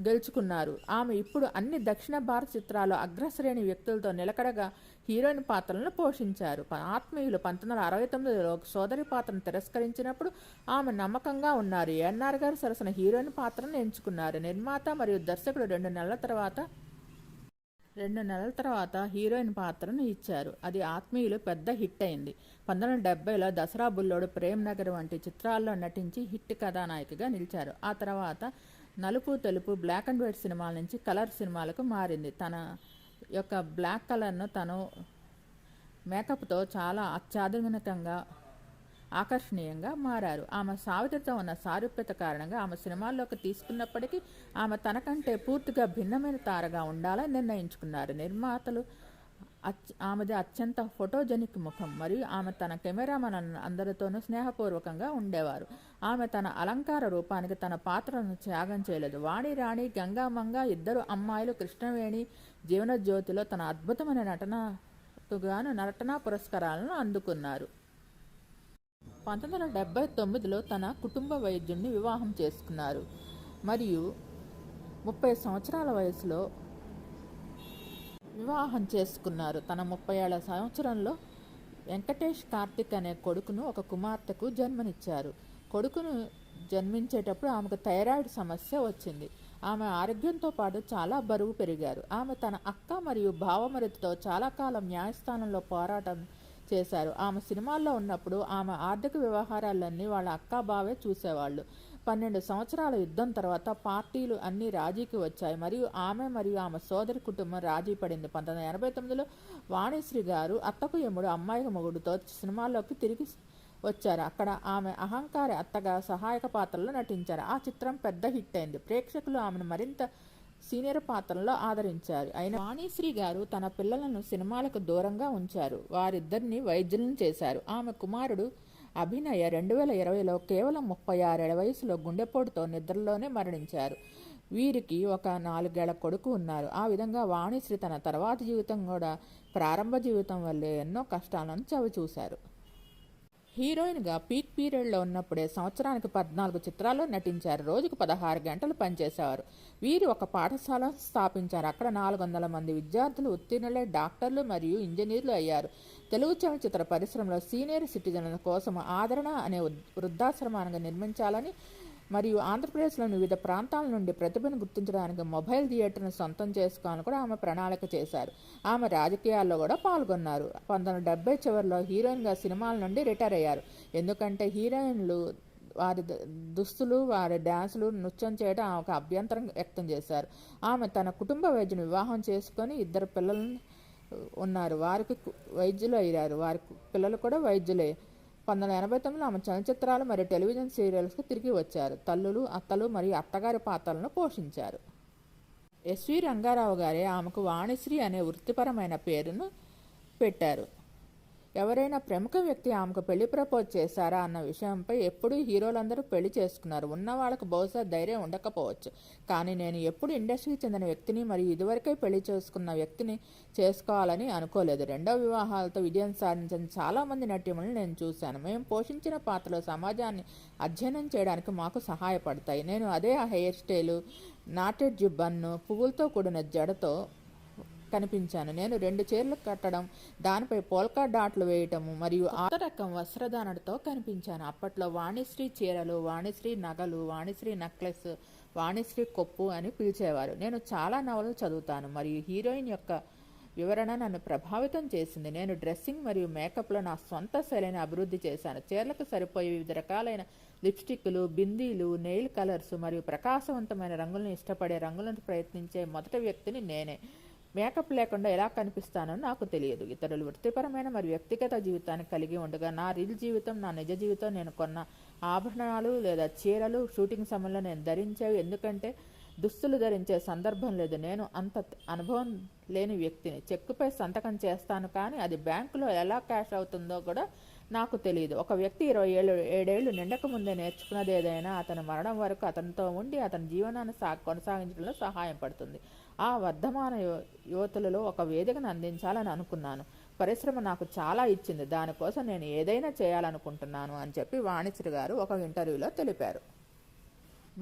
గెలుచుకున్నారు. ఆమె ఇప్పుడు అన్ని దక్షిణ భారత చిత్రాల్లో అగ్రశ్రేణి వ్యక్తులతో నిలకడగా హీరోయిన్ పాత్రలను పోషించారు. ఆత్మీయులు 1969లో సోదరి పాత్రను తిరస్కరించినప్పుడు ఆమె నమ్మకంగా ఉన్నారు. ఎన్ఆర్ గారు సరసన హీరోయిన్ పాత్రను ఎంచుకున్నారు. నిర్మాత మరియు దర్శకుడు 2 నెలల తర్వాత హీరోయిన్ పాత్రను ఇచ్చారు. అది ఆత్మీయులు పెద్ద హిట్ అయింది. 1970లో దసరా బుల్లోడు, ప్రేమ్ నగర్ వంటి చిత్రాల్లో నటించి హిట్ కథానాయికగా నిలిచారు. ఆ తర్వాత నలుపు తెలుపు బ్లాక్ అండ్ వైట్ సినిమాల నుంచి కలర్ సినిమాలకు మారింది. తన యొక్క బ్లాక్ కలర్ను తను మేకప్తో చాలా అత్యాధునికంగా ఆకర్షణీయంగా మారారు. ఆమె సావిత్రితో ఉన్న సారూప్యత కారణంగా ఆమె సినిమాల్లోకి తీసుకున్నప్పటికీ ఆమె తనకంటే పూర్తిగా భిన్నమైన తారగా ఉండాలని నిర్ణయించుకున్నారు. నిర్మాతలు ఆమెది అత్యంత ఫోటోజెనిక్ ముఖం మరియు ఆమె తన కెమెరామెన్ అందరితోనూ స్నేహపూర్వకంగా ఉండేవారు. ఆమె తన అలంకార రూపానికి తన పాత్రను త్యాగం చేయలేదు. వాణి రాణి, గంగామంగ ఇద్దరు అమ్మాయిలు, కృష్ణవేణి, జీవనజ్యోతిలో తన అద్భుతమైన నటనకుగాను నటనా పురస్కారాలను అందుకున్నారు. 1979లో తన కుటుంబ వైద్యుడిని వివాహం చేసుకున్నారు మరియు 30 సంవత్సరాల వయసులో వివాహం చేసుకున్నారు. తన 30 సంవత్సరంలో వెంకటేష్ కార్తిక్ అనే కొడుకును ఒక కుమార్తెకు జన్మనిచ్చారు. కొడుకును జన్మించేటప్పుడు ఆమెకు థైరాయిడ్ సమస్య వచ్చింది. ఆమె ఆరోగ్యంతో పాటు చాలా బరువు పెరిగారు. ఆమె తన అక్క మరియు బావమరిదితో చాలా కాలం న్యాయస్థానంలో పోరాటం చేశారు. ఆమె సినిమాల్లో ఉన్నప్పుడు ఆమె ఆర్థిక వ్యవహారాలన్నీ వాళ్ళ అక్క బావే చూసేవాళ్ళు. 12 సంవత్సరాల యుద్ధం తర్వాత పార్టీలు అన్నీ రాజీకి వచ్చాయి మరియు ఆమె సోదరి కుటుంబం రాజీ పడింది. 1989లో వాణిశ్రీ గారు అత్తకు యముడు అమ్మాయికి మొగుడుతో సినిమాల్లోకి తిరిగి వచ్చారు. అక్కడ ఆమె అహంకారి అత్తగా సహాయక పాత్రలో నటించారు. ఆ చిత్రం పెద్ద హిట్ అయింది. ప్రేక్షకులు ఆమెను మరింత సీనియర్ పాత్రలో ఆదరించారు. అయినా వాణిశ్రీ గారు తన పిల్లలను సినిమాలకు దూరంగా ఉంచారు. వారిద్దరిని వైద్యులను చేశారు. ఆమె కుమారుడు అభినయ 2020లో కేవలం 36 ఏళ్ల వయసులో గుండెపోటుతో నిద్రలోనే మరణించారు. వీరికి ఒక 4 ఏళ్ల కొడుకు ఉన్నారు. ఆ విధంగా వాణిశ్రీ తన తర్వాతి జీవితం కూడా ప్రారంభ జీవితం వల్లే ఎన్నో కష్టాలను చవిచూశారు. హీరోయిన్గా పీక్ పీరియడ్లో ఉన్నప్పుడే సంవత్సరానికి 14 చిత్రాల్లో నటించారు. రోజుకు 16 గంటలు పనిచేసేవారు. వీరు ఒక పాఠశాల స్థాపించారు. అక్కడ 400 మంది విద్యార్థులు ఉత్తీర్ణులై డాక్టర్లు మరియు ఇంజనీర్లు అయ్యారు. తెలుగు చలనచిత్ర పరిశ్రమలో సీనియర్ సిటిజన్ల కోసం ఆదరణ అనే వృద్ధాశ్రమాన్ని నిర్మించాలని మరియు ఆంధ్రప్రదేశ్లోని వివిధ ప్రాంతాల నుండి ప్రతిభను గుర్తించడానికి మొబైల్ థియేటర్ను సొంతం చేసుకోవాలని కూడా ఆమె ప్రణాళిక చేశారు. ఆమె రాజకీయాల్లో కూడా పాల్గొన్నారు. 1970 చివరిలో హీరోయిన్గా సినిమాల నుండి రిటైర్ అయ్యారు. ఎందుకంటే హీరోయిన్లు వారి దుస్తులు, వారి డ్యాన్సులు, నృత్యం చేయడం ఆమెకు అభ్యంతరం వ్యక్తం చేశారు. ఆమె తన కుటుంబ వైద్యుని వివాహం చేసుకొని 2 పిల్లలు ఉన్నారు. వారికి వైద్యులు అయ్యారు. వారి పిల్లలు కూడా వైద్యులే. 1989లో ఆమె చలనచిత్రాలు మరియు టెలివిజన్ సీరియల్స్కు తిరిగి వచ్చారు. తల్లులు, అత్తలు మరియు అత్తగారి పాత్రలను పోషించారు. ఎస్వి రంగారావు గారే ఆమెకు వాణిశ్రీ అనే వృత్తిపరమైన పేరును పెట్టారు. ఎవరైనా ప్రముఖ వ్యక్తి ఆమెకు పెళ్లి ప్రపోజ్ చేశారా అన్న విషయంపై ఎప్పుడూ హీరోలందరూ పెళ్లి చేసుకున్నారు. ఉన్న వాళ్ళకు బహుశా ధైర్యం ఉండకపోవచ్చు. కానీ నేను ఎప్పుడు ఇండస్ట్రీకి చెందిన వ్యక్తిని మరియు ఇదివరకే పెళ్లి చేసుకున్న వ్యక్తిని చేసుకోవాలని అనుకోలేదు. రెండో వివాహాలతో విజయం సాధించిన చాలామంది నటీమణులు నేను చూశాను. మేము పోషించిన పాత్రలు సమాజాన్ని అధ్యయనం చేయడానికి మాకు సహాయపడతాయి. నేను అదే హెయిర్ స్టైలు, నాటెడ్ జిబ్బన్ను, పువ్వులతో కూడిన జడతో కనిపించాను. నేను 2 చీరలు కట్టడం, దానిపై పోల్కా డాట్లు వేయటము మరియు కొత్త రకం వస్త్రధారణతో కనిపించాను. అప్పట్లో వాణిశ్రీ చీరలు, వాణిశ్రీ నగలు, వాణిశ్రీ నెక్లెస్, వాణిశ్రీ కొప్పు అని పిలిచేవారు. నేను చాలా నవలలు చదువుతాను మరియు హీరోయిన్ యొక్క వివరణ నన్ను ప్రభావితం చేసింది. నేను డ్రెస్సింగ్ మరియు మేకప్లో నా సొంత శైలిని అభివృద్ధి చేశాను. చీరలకు సరిపోయే వివిధ రకాలైన లిప్స్టిక్లు, బిందీలు, నెయిల్ కలర్స్ మరియు ప్రకాశవంతమైన రంగులను ఇష్టపడే రంగులను ప్రయత్నించే మొదటి వ్యక్తిని నేనే. మేకప్ లేకుండా ఎలా కనిపిస్తానో నాకు తెలియదు. ఇతరులు వృత్తిపరమైన మరియు వ్యక్తిగత జీవితాన్ని కలిగి ఉండగా నా రియల్ జీవితం, నా నిజ జీవితం, నేను కొన్న ఆభరణాలు లేదా చీరలు షూటింగ్ సమయంలో నేను ధరించేవి ఎందుకంటే దుస్తులు ధరించే సందర్భం లేదు. నేను అంత అనుభవం లేని వ్యక్తిని. చెక్కుపై సంతకం చేస్తాను కానీ అది బ్యాంకులో ఎలా క్యాష్ అవుతుందో కూడా నాకు తెలియదు. ఒక వ్యక్తి 27 ఏళ్ళు నిండక ముందే నేర్చుకున్నది ఏదైనా అతని మరణం వరకు అతనితో ఉండి అతని జీవనాన్ని కొనసాగించడంలో సహాయం పడుతుంది. ఆ వర్ధమాన యువతులలో ఒక వేదికను అందించాలని అనుకున్నాను. పరిశ్రమ నాకు చాలా ఇచ్చింది. దానికోసం నేను ఏదైనా చేయాలనుకుంటున్నాను అని చెప్పి వాణిశ్రీ గారు ఒక ఇంటర్వ్యూలో తెలిపారు.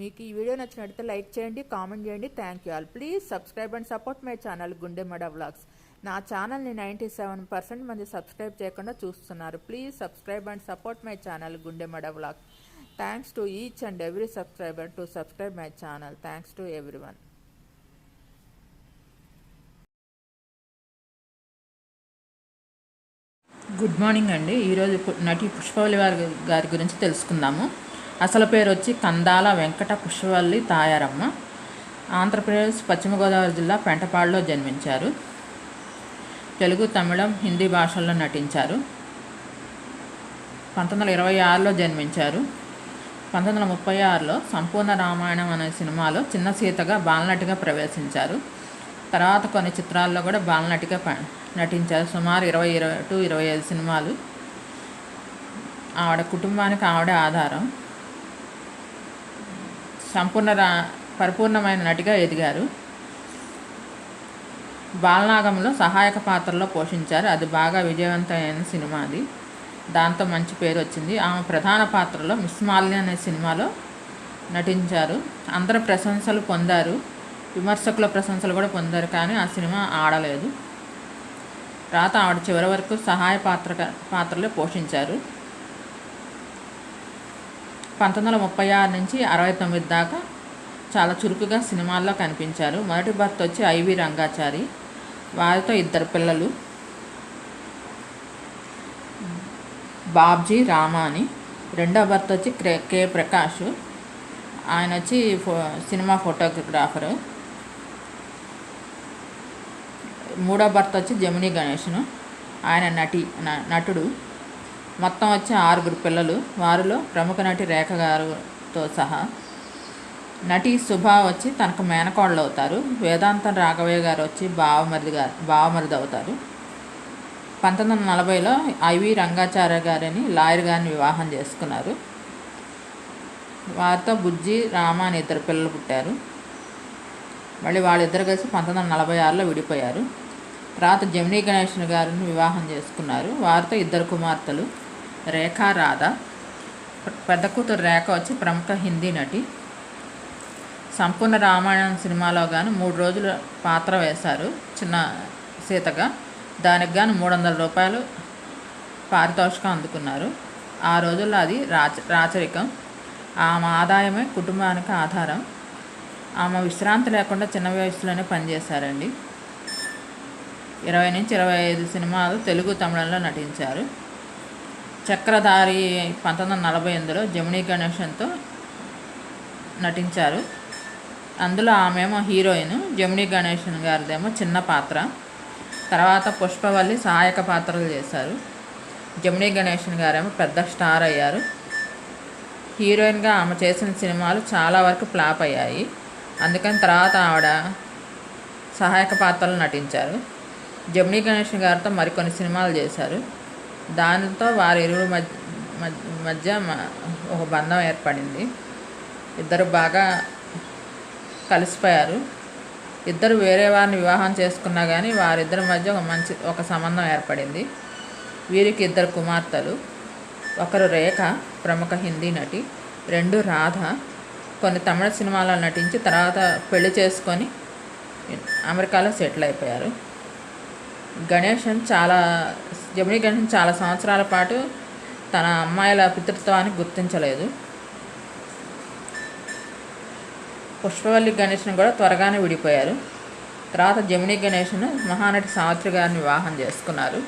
మీకు ఈ వీడియో నచ్చినట్లయితే లైక్ చేయండి, కామెంట్ చేయండి. Thank you all. Please subscribe and support my channel గుండెమడ vlogs. నా ఛానల్ని 97% మంది సబ్స్క్రైబ్ చేయకుండా చూస్తున్నారు. Please subscribe and support my channel గుండెమడ vlogs. Thanks to each and every subscriber to subscribe my channel. Thanks to everyone. Good morning అండి. ఈరోజు నటి పుష్పవల్లి గారి గురించి తెలుసుకుందాము. అసలు పేరు వచ్చి కందాల వెంకట పుష్పవల్లి తాయారమ్మ. ఆంధ్రప్రదేశ్ పశ్చిమ గోదావరి జిల్లా పెంటపాడులో జన్మించారు. తెలుగు, తమిళం, హిందీ భాషల్లో నటించారు. 1926లో జన్మించారు. 1936లో సంపూర్ణ రామాయణం అనే సినిమాలో చిన్న సీతగా బాలనటిగా ప్రవేశించారు. తర్వాత కొన్ని చిత్రాల్లో కూడా బాలనటిగా నటించారు. సుమారు 25 సినిమాలు. ఆవిడ కుటుంబానికి ఆవిడ ఆధారం. పరిపూర్ణమైన నటిగా ఎదిగారు. బాలనాగంలో సహాయక పాత్రలో పోషించారు. అది బాగా విజయవంతమైన సినిమా అది. దాంతో మంచి పేరు వచ్చింది. ఆమె ప్రధాన పాత్రలో మిస్ మాలిని అనే సినిమాలో నటించారు. అందరూ ప్రశంసలు పొందారు, విమర్శకుల ప్రశంసలు కూడా పొందారు, కానీ ఆ సినిమా ఆడలేదు. తర్వాత ఆవిడ చివరి వరకు సహాయ పాత్రలో పోషించారు. 1936 నుంచి 69 దాకా చాలా చురుకుగా సినిమాల్లో కనిపించారు. మొదటి భర్త వచ్చి ఐవి రంగాచారి. వారితో 2 పిల్లలు, బాబ్జీ, రామాని. రెండో భర్త వచ్చి కే ప్రకాష్. ఆయన వచ్చి సినిమా ఫోటోగ్రాఫరు. మూడో భర్త వచ్చి జమినీ గణేష్ను. ఆయన నటుడు. మొత్తం వచ్చి 6 పిల్లలు. వారిలో ప్రముఖ నటి రేఖ గారితో సహా. నటి శుభ వచ్చి తనకు మేనకోడలు అవుతారు. వేదాంతం రాఘవయ్య గారు వచ్చి బావమరిది అవుతారు. 1940లో ఐవి రంగాచార్య గారిని లాయర్ గారిని వివాహం చేసుకున్నారు. వారితో బుజ్జి, రామ అని 2 పిల్లలు పుట్టారు. మళ్ళీ వాళ్ళిద్దరు కలిసి 1946లో విడిపోయారు. తర్వాత జమినీ గణేష్ గారిని వివాహం చేసుకున్నారు. వారితో 2 కుమార్తెలు, రేఖ, రాధ. పెద్ద కూతురు రేఖ వచ్చి ప్రముఖ హిందీ నటి. సంపూర్ణ రామాయణం సినిమాలో గాను 3 రోజుల పాత్ర వేశారు చిన్న సీతగా. దానికి గాను $300 పారితోషికం అందుకున్నారు. ఆ రోజుల్లో అది రాచరికం. ఆమె ఆదాయమే కుటుంబానికి ఆధారం. ఆమె విశ్రాంతి లేకుండా చిన్న వయసులోనే పనిచేశారండి. 20 నుంచి 25 సినిమాలు తెలుగు, తమిళంలో నటించారు. చక్రధారి 1948లో జమినీ గణేషన్తో నటించారు. అందులో ఆమెమో హీరోయిన్, జమినీ గణేషన్ గారిదేమో చిన్న పాత్ర. తర్వాత పుష్పవల్లి సహాయక పాత్రలు చేశారు. జమినీ గణేషన్ గారేమో పెద్ద స్టార్ అయ్యారు. హీరోయిన్గా ఆమె చేసిన సినిమాలు చాలా వరకు ఫ్లాప్ అయ్యాయి. అందుకని తర్వాత ఆవిడ సహాయక పాత్రలు నటించారు. జమినీ గణేషన్ గారితో మరికొన్ని సినిమాలు చేశారు. దానితో వారి ఇరువురి మధ్య ఒక బంధం ఏర్పడింది. ఇద్దరు బాగా కలిసిపోయారు. ఇద్దరు వేరే వారిని వివాహం చేసుకున్నా కానీ వారిద్దరి మధ్య ఒక సంబంధం ఏర్పడింది. వీరికి ఇద్దరు కుమార్తెలు. ఒకరు రేఖ, ప్రముఖ హిందీ నటి. రెండు రాధ, కొన్ని తమిళ సినిమాల్లో నటించి తర్వాత పెళ్లి చేసుకొని అమెరికాలో సెటిల్ అయిపోయారు. జమినీ గణేశన్ చాలా సంవత్సరాల పాటు తన అమ్మాయిల పితృత్వాన్ని గుర్తించలేదు. పుష్పవల్లి గణేశన్ కూడా త్వరగానే విడిపోయారు. తర్వాత జమినీ గణేశన్ మహానటి సావిత్రి గారిని వివాహం చేసుకున్నారు.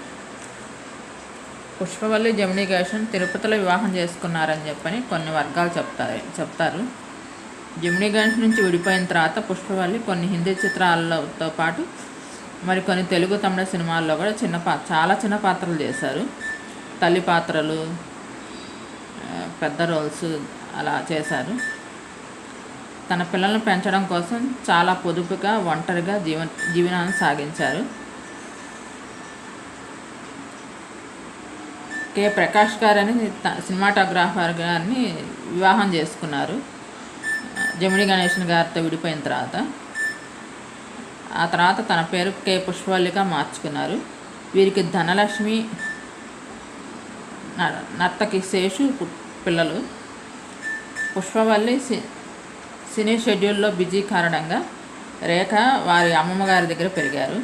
పుష్పవల్లి జమినీ గణేశన్ తిరుపతిలో వివాహం చేసుకున్నారని చెప్పని కొన్ని వర్గాలు చెప్తారు. జమినీ గణేశన్ నుంచి విడిపోయిన తర్వాత పుష్పవల్లి కొన్ని హిందీ చిత్రాలతో పాటు మరికొన్ని తెలుగు తమిళ సినిమాల్లో కూడా చాలా చిన్న పాత్రలు చేశారు. తల్లి పాత్రలు, పెద్ద రోల్స్ అలా చేశారు. తన పిల్లలను పెంచడం కోసం చాలా పొదుపుగా ఒంటరిగా జీవనాన్ని సాగించారు. కె ప్రకాష్ గారని సినిమాటోగ్రాఫర్ గారిని వివాహం చేసుకున్నారు జమినీ గణేశన్ గారితో విడిపోయిన తర్వాత. ఆ తర్వాత తన పేరు కె పుష్పవల్లిగా మార్చుకున్నారు. వీరికి ధనలక్ష్మి, నర్తకి శేషు పిల్లలు. పుష్పవల్లి సినీ షెడ్యూల్లో బిజీ కారణంగా రేఖ వారి అమ్మమ్మ గారి దగ్గర పెరిగారు.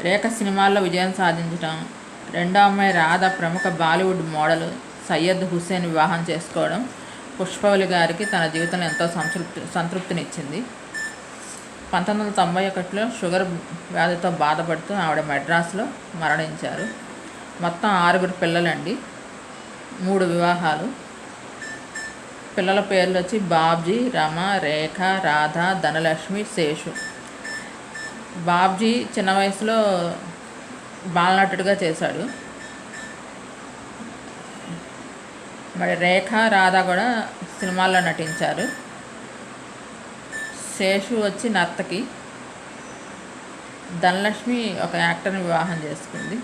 రేఖ సినిమాల్లో విజయం సాధించడం, రెండో అమ్మాయి రాధ ప్రముఖ బాలీవుడ్ మోడల్ సయ్యద్ హుస్సేన్ వివాహం చేసుకోవడం పుష్పవల్లి గారికి తన జీవితంలో ఎంతో సంతృప్తినిచ్చింది. 1991లో షుగర్ వ్యాధితో బాధపడుతూ ఆవిడ మెడ్రాస్లో మరణించారు. మొత్తం 6 పిల్లలండి, 3 వివాహాలు. పిల్లల పేర్లు వచ్చి బాబ్జీ, రమ, రేఖ, రాధ, ధనలక్ష్మి, శేషు. బాబ్జీ చిన్న వయసులో బాలనటుడిగా చేశాడు. మరి రేఖ, రాధ కూడా సినిమాల్లో నటించారు. శేషు వచ్చి నర్తకి. ధనలక్ష్మి ఒక యాక్టర్ని వివాహం చేసుకుంది.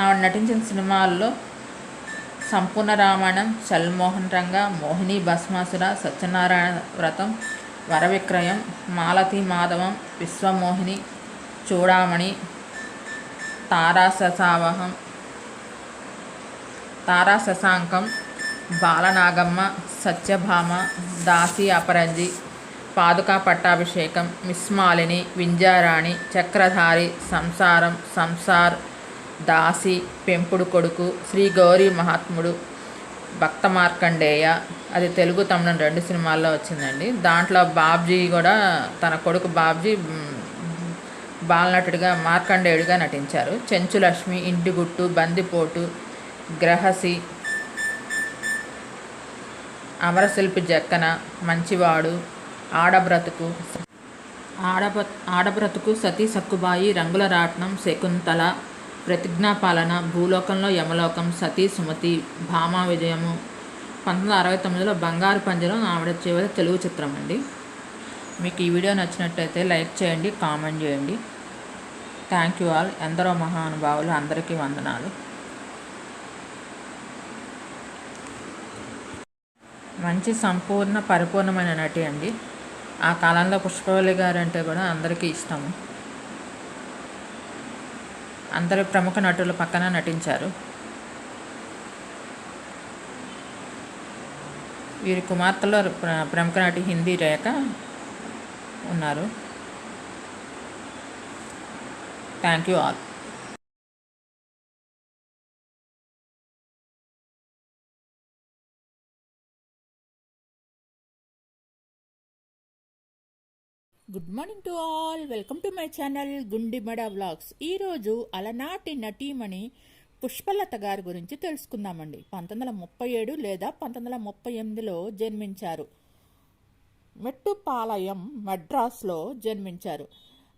ఆవిడ నటించిన సినిమాల్లో సంపూర్ణ రామాయణం, చల్మోహన్ రంగ, మోహిని భస్మాసుర, సత్యనారాయణ వ్రతం, వరవిక్రయం, మాలతి మాధవం, విశ్వమోహిని, చూడామణి, తారా శశాంకం, బాలనాగమ్మ, సత్యభామ, దాసి అపరంజి, పాదుకా పట్టాభిషేకం, మిస్ మాలిని, వింజారాణి, చక్రధారి, సంసార్, దాసి, పెంపుడు కొడుకు, శ్రీ గౌరీ మహాత్ముడు, భక్త మార్కండేయ. అది తెలుగు తమిళం 2 సినిమాల్లో వచ్చిందండి. దాంట్లో బాబ్జీ కూడా తన కొడుకు బాబ్జీ బాలనటుడిగా మార్కండేయుడిగా నటించారు. చెంచులక్ష్మి, ఇంటిగుట్టు, బందిపోటు, గ్రహసి, అమరశిల్పి జక్కన, మంచివాడు, ఆడబ్రతుకు, సతీ సక్కుబాయి, రంగుల రాట్నం, శకుంతల, ప్రతిజ్ఞాపాలన, భూలోకంలో యమలోకం, సతీ సుమతి, భామా విజయము. 1969లో బంగారు పంజరం ఆవిడ చివరి తెలుగు చిత్రం అండి. మీకు ఈ వీడియో నచ్చినట్టయితే లైక్ చేయండి, కామెంట్ చేయండి. Thank you all. ఎందరో మహానుభావులు, అందరికీ వందనాలు. మంచి పరిపూర్ణమైన నటి అండి. ఆ కాలంలో పుష్పవల్లి గారు అంటే కూడా అందరికీ ఇష్టము. అందరి ప్రముఖ నటుల పక్కన నటించారు. వీరి కుమార్తెలో ప్రముఖ నటి హిందీ రేఖ ఉన్నారు. Thank you all. Good morning to all. Welcome to my channel Gundimada vlogs. ఈరోజు అలనాటి నటీమణి పుష్పలత గారి గురించి తెలుసుకుందామండి. 1937 లేదా 1938లో జన్మించారు. మెట్టుపాలయం, మద్రాస్లో జన్మించారు.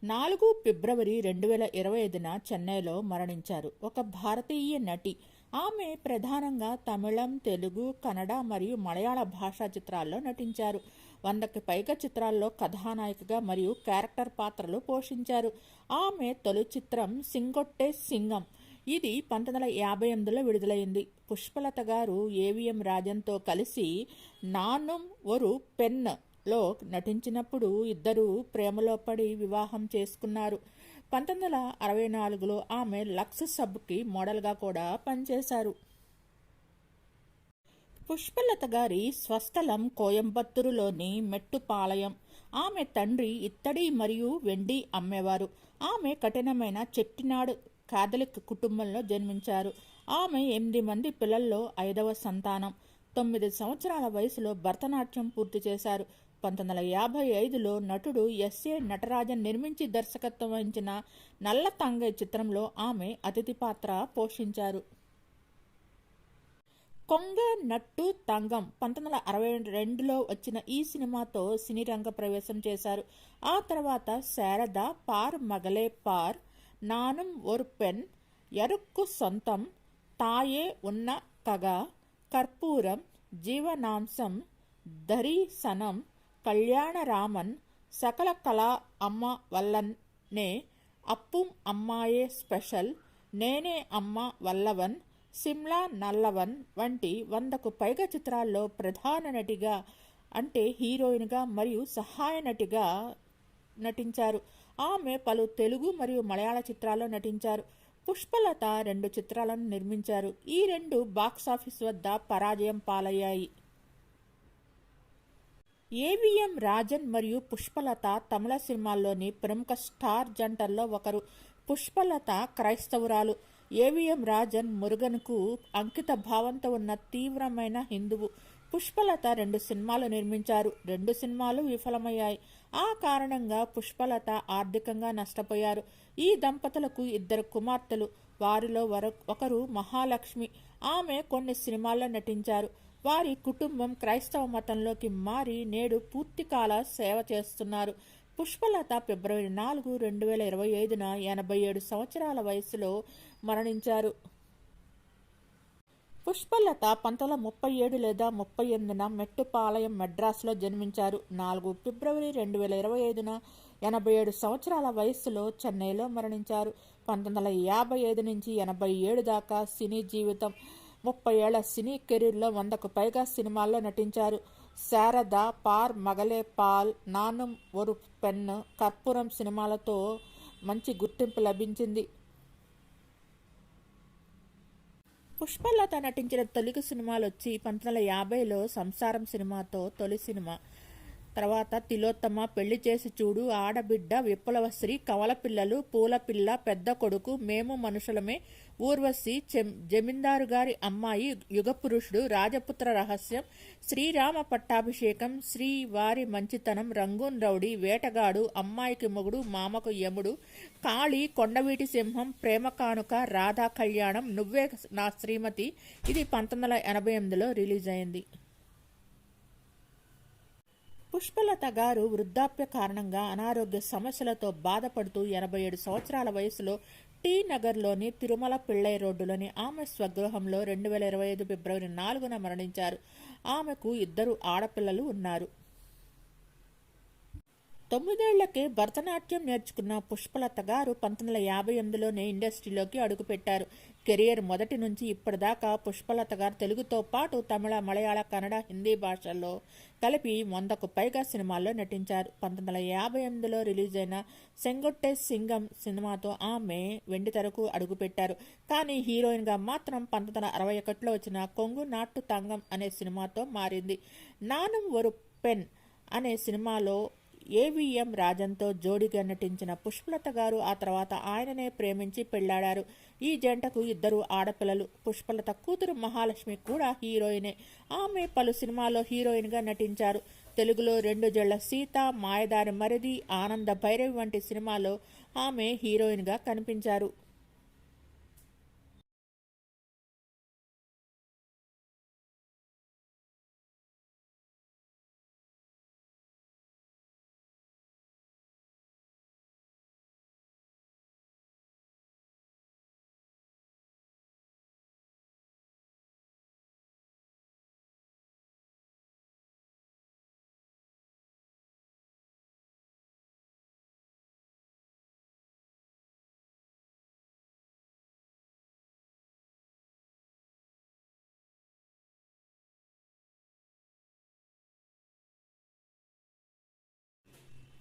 4 ఫిబ్రవరి 2025న చెన్నైలో మరణించారు. ఒక భారతీయ నటి. ఆమె ప్రధానంగా తమిళం, తెలుగు, కన్నడ మరియు మలయాళ భాషా చిత్రాల్లో నటించారు. 100కి పైగా చిత్రాల్లో కథానాయికగా మరియు క్యారెక్టర్ పాత్రలు పోషించారు. ఆమె తొలి చిత్రం సింగొట్టె సింగం. ఇది 1958లో విడుదలైంది. పుష్పలత గారు ఏవిఎం రాజన్తో కలిసి నానుం ఒరు పెన్లో నటించినప్పుడు ఇద్దరూ ప్రేమలో పడి వివాహం చేసుకున్నారు. 1964లో ఆమె లక్స్ సబ్కి మోడల్గా కూడా పనిచేశారు. పుష్పలత గారి స్వస్థలం కోయంబత్తూరులోని మెట్టుపాళయం. ఆమె తండ్రి ఇత్తడి మరియు వెండి అమ్మేవారు. ఆమె కఠినమైన చెట్టినాడు కాథలిక్ కుటుంబంలో జన్మించారు. ఆమె 8 మంది పిల్లల్లో 5వ సంతానం. 9 సంవత్సరాల వయసులో భరతనాట్యం పూర్తి చేశారు. 1955లో నటుడు ఎస్ఏ నటరాజన్ నిర్మించి దర్శకత్వం వహించిన నల్ల తంగై చిత్రంలో ఆమె అతిథి పాత్ర పోషించారు. కొంగ నట్టు తంగం 1962లో వచ్చిన ఈ సినిమాతో సినీ రంగ ప్రవేశం చేశారు. ఆ తర్వాత శారద, పార్ మగలే పార్, నానుం ఒరు పెన్, ఎరుక్కు సొంతం, తాయే ఉన్న కగ, కర్పూరం, జీవనాంశం, దరీసనం, కళ్యాణరామన్, సకల కళా అమ్మ వల్లనే, అప్పుం అమ్మాయే స్పెషల్, నేనే అమ్మ వల్లవన్, సిమ్లా నల్లవన్ వంటి 100కు పైగా చిత్రాల్లో ప్రధాన నటిగా అంటే హీరోయిన్గా మరియు సహాయ నటిగా నటించారు. ఆమె పలు తెలుగు మరియు మలయాళ చిత్రాల్లో నటించారు. పుష్పలత 2 చిత్రాలను నిర్మించారు. ఈ 2 బాక్సాఫీస్ వద్ద పరాజయం పాలయ్యాయి. ఏవిఎం రాజన్ మరియు పుష్పలత తమిళ సినిమాల్లోని ప్రముఖ స్టార్ జంటల్లో ఒకరు. పుష్పలత క్రైస్తవురాలు. ఏవిఎం రాజన్ మురుగన్కు అంకిత భావంతో ఉన్న తీవ్రమైన హిందువు. పుష్పలత 2 సినిమాలు నిర్మించారు. 2 సినిమాలు విఫలమయ్యాయి. ఆ కారణంగా పుష్పలత ఆర్థికంగా నష్టపోయారు. ఈ దంపతులకు 2 కుమార్తెలు. వారిలో ఒకరు మహాలక్ష్మి. ఆమె కొన్ని సినిమాల్లో నటించారు. వారి కుటుంబం క్రైస్తవ మతంలోకి మారి నేడు పూర్తికాల సేవ చేస్తున్నారు. పుష్పలత ఫిబ్రవరి 4, 2025న 87 సంవత్సరాల వయసులో మరణించారు. పుష్పలత 1937 లేదా 38న మెట్టుపాళయం మెడ్రాస్లో జన్మించారు. 4 ఫిబ్రవరి 2025న 87 సంవత్సరాల వయస్సులో చెన్నైలో మరణించారు. 1955 నుంచి 87 దాకా సినీ జీవితం. 30 ఏళ్ల సినీ కెరీర్లో 100కు పైగా సినిమాల్లో నటించారు. శారద, పార్ మగలే పాల్, నానుం ఒరు పెన్, కర్పూరం సినిమాలతో మంచి గుర్తింపు లభించింది. పుష్పలత నటించిన తొలి సినిమాలు వచ్చి 1950లో సంసారం సినిమాతో తొలి సినిమా. తర్వాత తిలోత్తమ, పెళ్లి చేసి చూడు, ఆడబిడ్డ, విప్లవశ్రీ, కవలపిల్లలు, పూలపిల్ల, పెద్ద కొడుకు, మేము మనుషులమే, ఊర్వశి, జమీందారు గారి అమ్మాయి, యుగపురుషుడు, రాజపుత్ర రహస్యం, శ్రీరామ పట్టాభిషేకం, శ్రీవారి మంచితనం, రంగూన్ రౌడీ, వేటగాడు, అమ్మాయికి మొగుడు, మామకు యముడు, కాళీ, కొండవీటి సింహం, ప్రేమ కానుక, రాధా కళ్యాణం, నువ్వే నా శ్రీమతి. ఇది 1988లో రిలీజ్ అయింది. పుష్పలత గారు వృద్ధాప్య కారణంగా అనారోగ్య సమస్యలతో బాధపడుతూ 87 సంవత్సరాల వయసులో టీ నగర్లోని తిరుమల పిళ్ళై రోడ్డులోని ఆమె స్వగృహంలో 2025 ఫిబ్రవరి 4న మరణించారు. ఆమెకు 2 ఆడపిల్లలు ఉన్నారు. 9 ఏళ్లకే భరతనాట్యం నేర్చుకున్న పుష్పలత గారు 1958లోనే ఇండస్ట్రీలోకి అడుగుపెట్టారు. కెరియర్ మొదటి నుంచి ఇప్పటిదాకా పుష్పలత గారు తెలుగుతో పాటు తమిళ, మలయాళ, కన్నడ, హిందీ భాషల్లో కలిపి 100కు పైగా సినిమాల్లో నటించారు. 1958లో రిలీజ్ అయిన సెంగొట్టె సింగం సినిమాతో ఆమె వెండితెరకు అడుగుపెట్టారు. కానీ హీరోయిన్గా మాత్రం 1961లో వచ్చిన కొంగు నాట్టు తంగం అనే సినిమాతో మారింది. నానుం ఒరు పెన్ అనే సినిమాలో ఏవిఎం రాజన్తో జోడీగా నటించిన పుష్పలత గారు ఆ తర్వాత ఆయననే ప్రేమించి పెళ్లాడారు. ఈ జంటకు 2 ఆడపిల్లలు. పుష్పలత కూతురు మహాలక్ష్మి కూడా హీరోయినే. ఆమె పలు సినిమాల్లో హీరోయిన్గా నటించారు. తెలుగులో 2 జళ్ల సీత, మాయదారి మరిది, ఆనంద భైరవి వంటి సినిమాలో ఆమె హీరోయిన్గా కనిపించారు.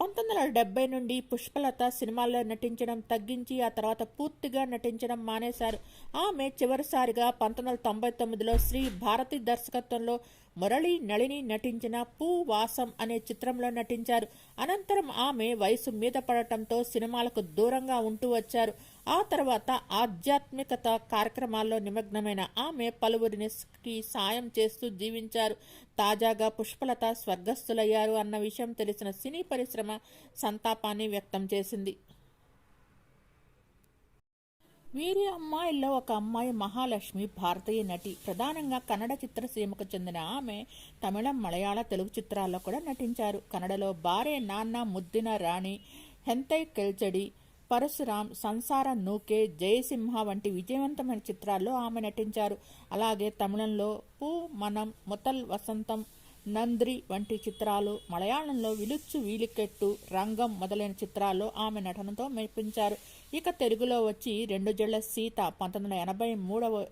1970 నుండి పుష్పలత సినిమాల్లో నటించడం తగ్గించి ఆ తర్వాత పూర్తిగా నటించడం మానేశారు. ఆమె చివరిసారిగా 1999లో శ్రీ భారతి దర్శకత్వంలో మురళీ నళిని నటించిన పూవాసం అనే చిత్రంలో నటించారు. అనంతరం ఆమె వయసు మీద పడటంతో సినిమాలకు దూరంగా ఉంటూ వచ్చారు. ఆ తర్వాత ఆధ్యాత్మికత కార్యక్రమాల్లో నిమగ్నమైన ఆమె పలువురికి సాయం చేస్తూ జీవించారు. తాజాగా పుష్పలత స్వర్గస్థులయ్యారు అన్న విషయం తెలిసిన సినీ పరిశ్రమ సంతాపాన్ని వ్యక్తం చేసింది. వీరి అమ్మాయిల్లో ఒక అమ్మాయి మహాలక్ష్మి భారతీయ నటి. ప్రధానంగా కన్నడ చిత్రసీమకు చెందిన ఆమె తమిళం, మలయాళ, తెలుగు చిత్రాల్లో కూడా నటించారు. కన్నడలో బారే నాన్న ముద్దిన రాణి, హెంతై కెల్చడి, పరశురాం, సంసార నూకే, జయసింహ వంటి విజయవంతమైన చిత్రాల్లో ఆమె నటించారు. అలాగే తమిళంలో పూ మనం, ముతల్ వసంతం, నంద్రి వంటి చిత్రాలు, మలయాళంలో విలుచ్చు వీలికెట్టు, రంగం మొదలైన చిత్రాల్లో ఆమె నటనతో మెప్పించారు. ఇక తెలుగులో వచ్చి 2 జళ్ల సీత 1983వ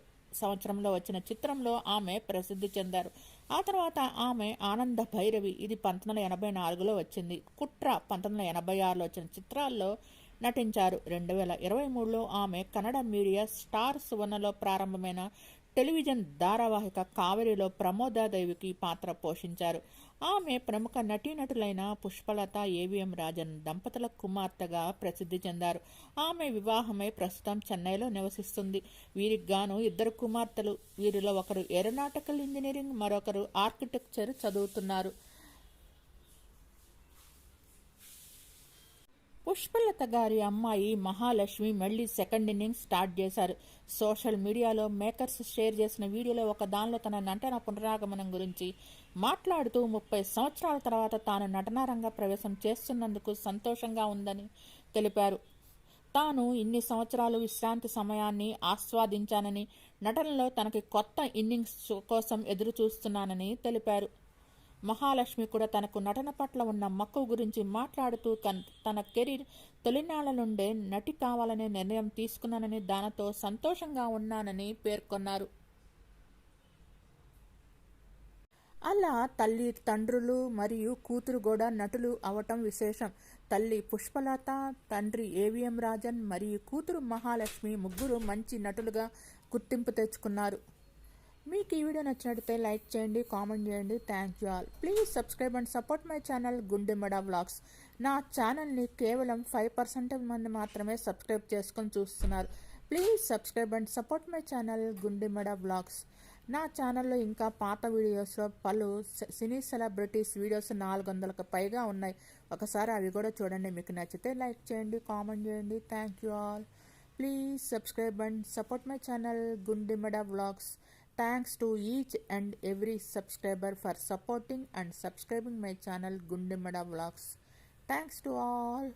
సంవత్సరంలో వచ్చిన చిత్రంలో ఆమె ప్రసిద్ధి చెందారు. ఆ తర్వాత ఆమె ఆనంద భైరవి, ఇది 1984లో వచ్చింది. కుట్ర 1986లో వచ్చిన చిత్రాల్లో నటించారు. 2023లో ఆమె కన్నడ మీడియా స్టార్ సువర్ణలో ప్రారంభమైన టెలివిజన్ ధారావాహిక కావేరిలో ప్రమోదాదేవికి పాత్ర పోషించారు. ఆమె ప్రముఖ నటీనటులైన పుష్పలత, ఏవిఎం రాజన్ దంపతుల కుమార్తెగా ప్రసిద్ధి చెందారు. ఆమె వివాహమై ప్రస్తుతం చెన్నైలో నివసిస్తుంది. వీరికి గాను 2 కుమార్తెలు. వీరిలో ఒకరు ఏరోనాటికల్ ఇంజనీరింగ్, మరొకరు ఆర్కిటెక్చర్ చదువుతున్నారు. పుష్పలత గారి అమ్మాయి మహాలక్ష్మి మళ్లీ సెకండ్ ఇన్నింగ్స్ స్టార్ట్ చేశారు. సోషల్ మీడియాలో మేకర్స్ షేర్ చేసిన వీడియోలో ఒక దానిలో తన నటన పునరాగమనం గురించి మాట్లాడుతూ 30 సంవత్సరాల తర్వాత తాను నటనారంగ ప్రవేశం చేస్తున్నందుకు సంతోషంగా ఉందని తెలిపారు. తాను ఇన్ని సంవత్సరాలు విశ్రాంతి సమయాన్ని ఆస్వాదించానని, నటనలో తనకి కొత్త ఇన్నింగ్స్ కోసం ఎదురు చూస్తున్నానని తెలిపారు. మహాలక్ష్మి కూడా తనకు నటన పట్ల ఉన్న మక్కువ గురించి మాట్లాడుతూ తన కెరీర్ తొలినాళ్ల నుండే నటి కావాలనే నిర్ణయం తీసుకున్నానని, దానితో సంతోషంగా ఉన్నానని పేర్కొన్నారు. అలా తల్లి, తండ్రులు మరియు కూతురు కూడా నటులు అవటం విశేషం. తల్లి పుష్పలత, తండ్రి ఏవిఎం రాజన్ మరియు కూతురు మహాలక్ష్మి ముగ్గురు మంచి నటులుగా గుర్తింపు తెచ్చుకున్నారు. మీకు ఈ వీడియో నచ్చినట్లయితే లైక్ చేయండి, కామెంట్ చేయండి. Thank you all. Please subscribe and support my channel గుండెమడ vlogs. నా ఛానల్ని కేవలం 5% మంది మాత్రమే సబ్స్క్రైబ్ చేసుకొని చూస్తున్నారు. Please subscribe and support my channel గుండెమడ vlogs. నా ఛానల్లో ఇంకా పాత వీడియోస్లో పలు సినీ సెలబ్రిటీస్ వీడియోస్ 400కు పైగా ఉన్నాయి. ఒకసారి అవి కూడా చూడండి. మీకు నచ్చితే లైక్ చేయండి, కామెంట్ చేయండి. Thank you all. Please subscribe and support my channel గుండెమడ vlogs. Thanks to each and every subscriber for supporting and subscribing my channel Gundimada Vlogs. Thanks to all.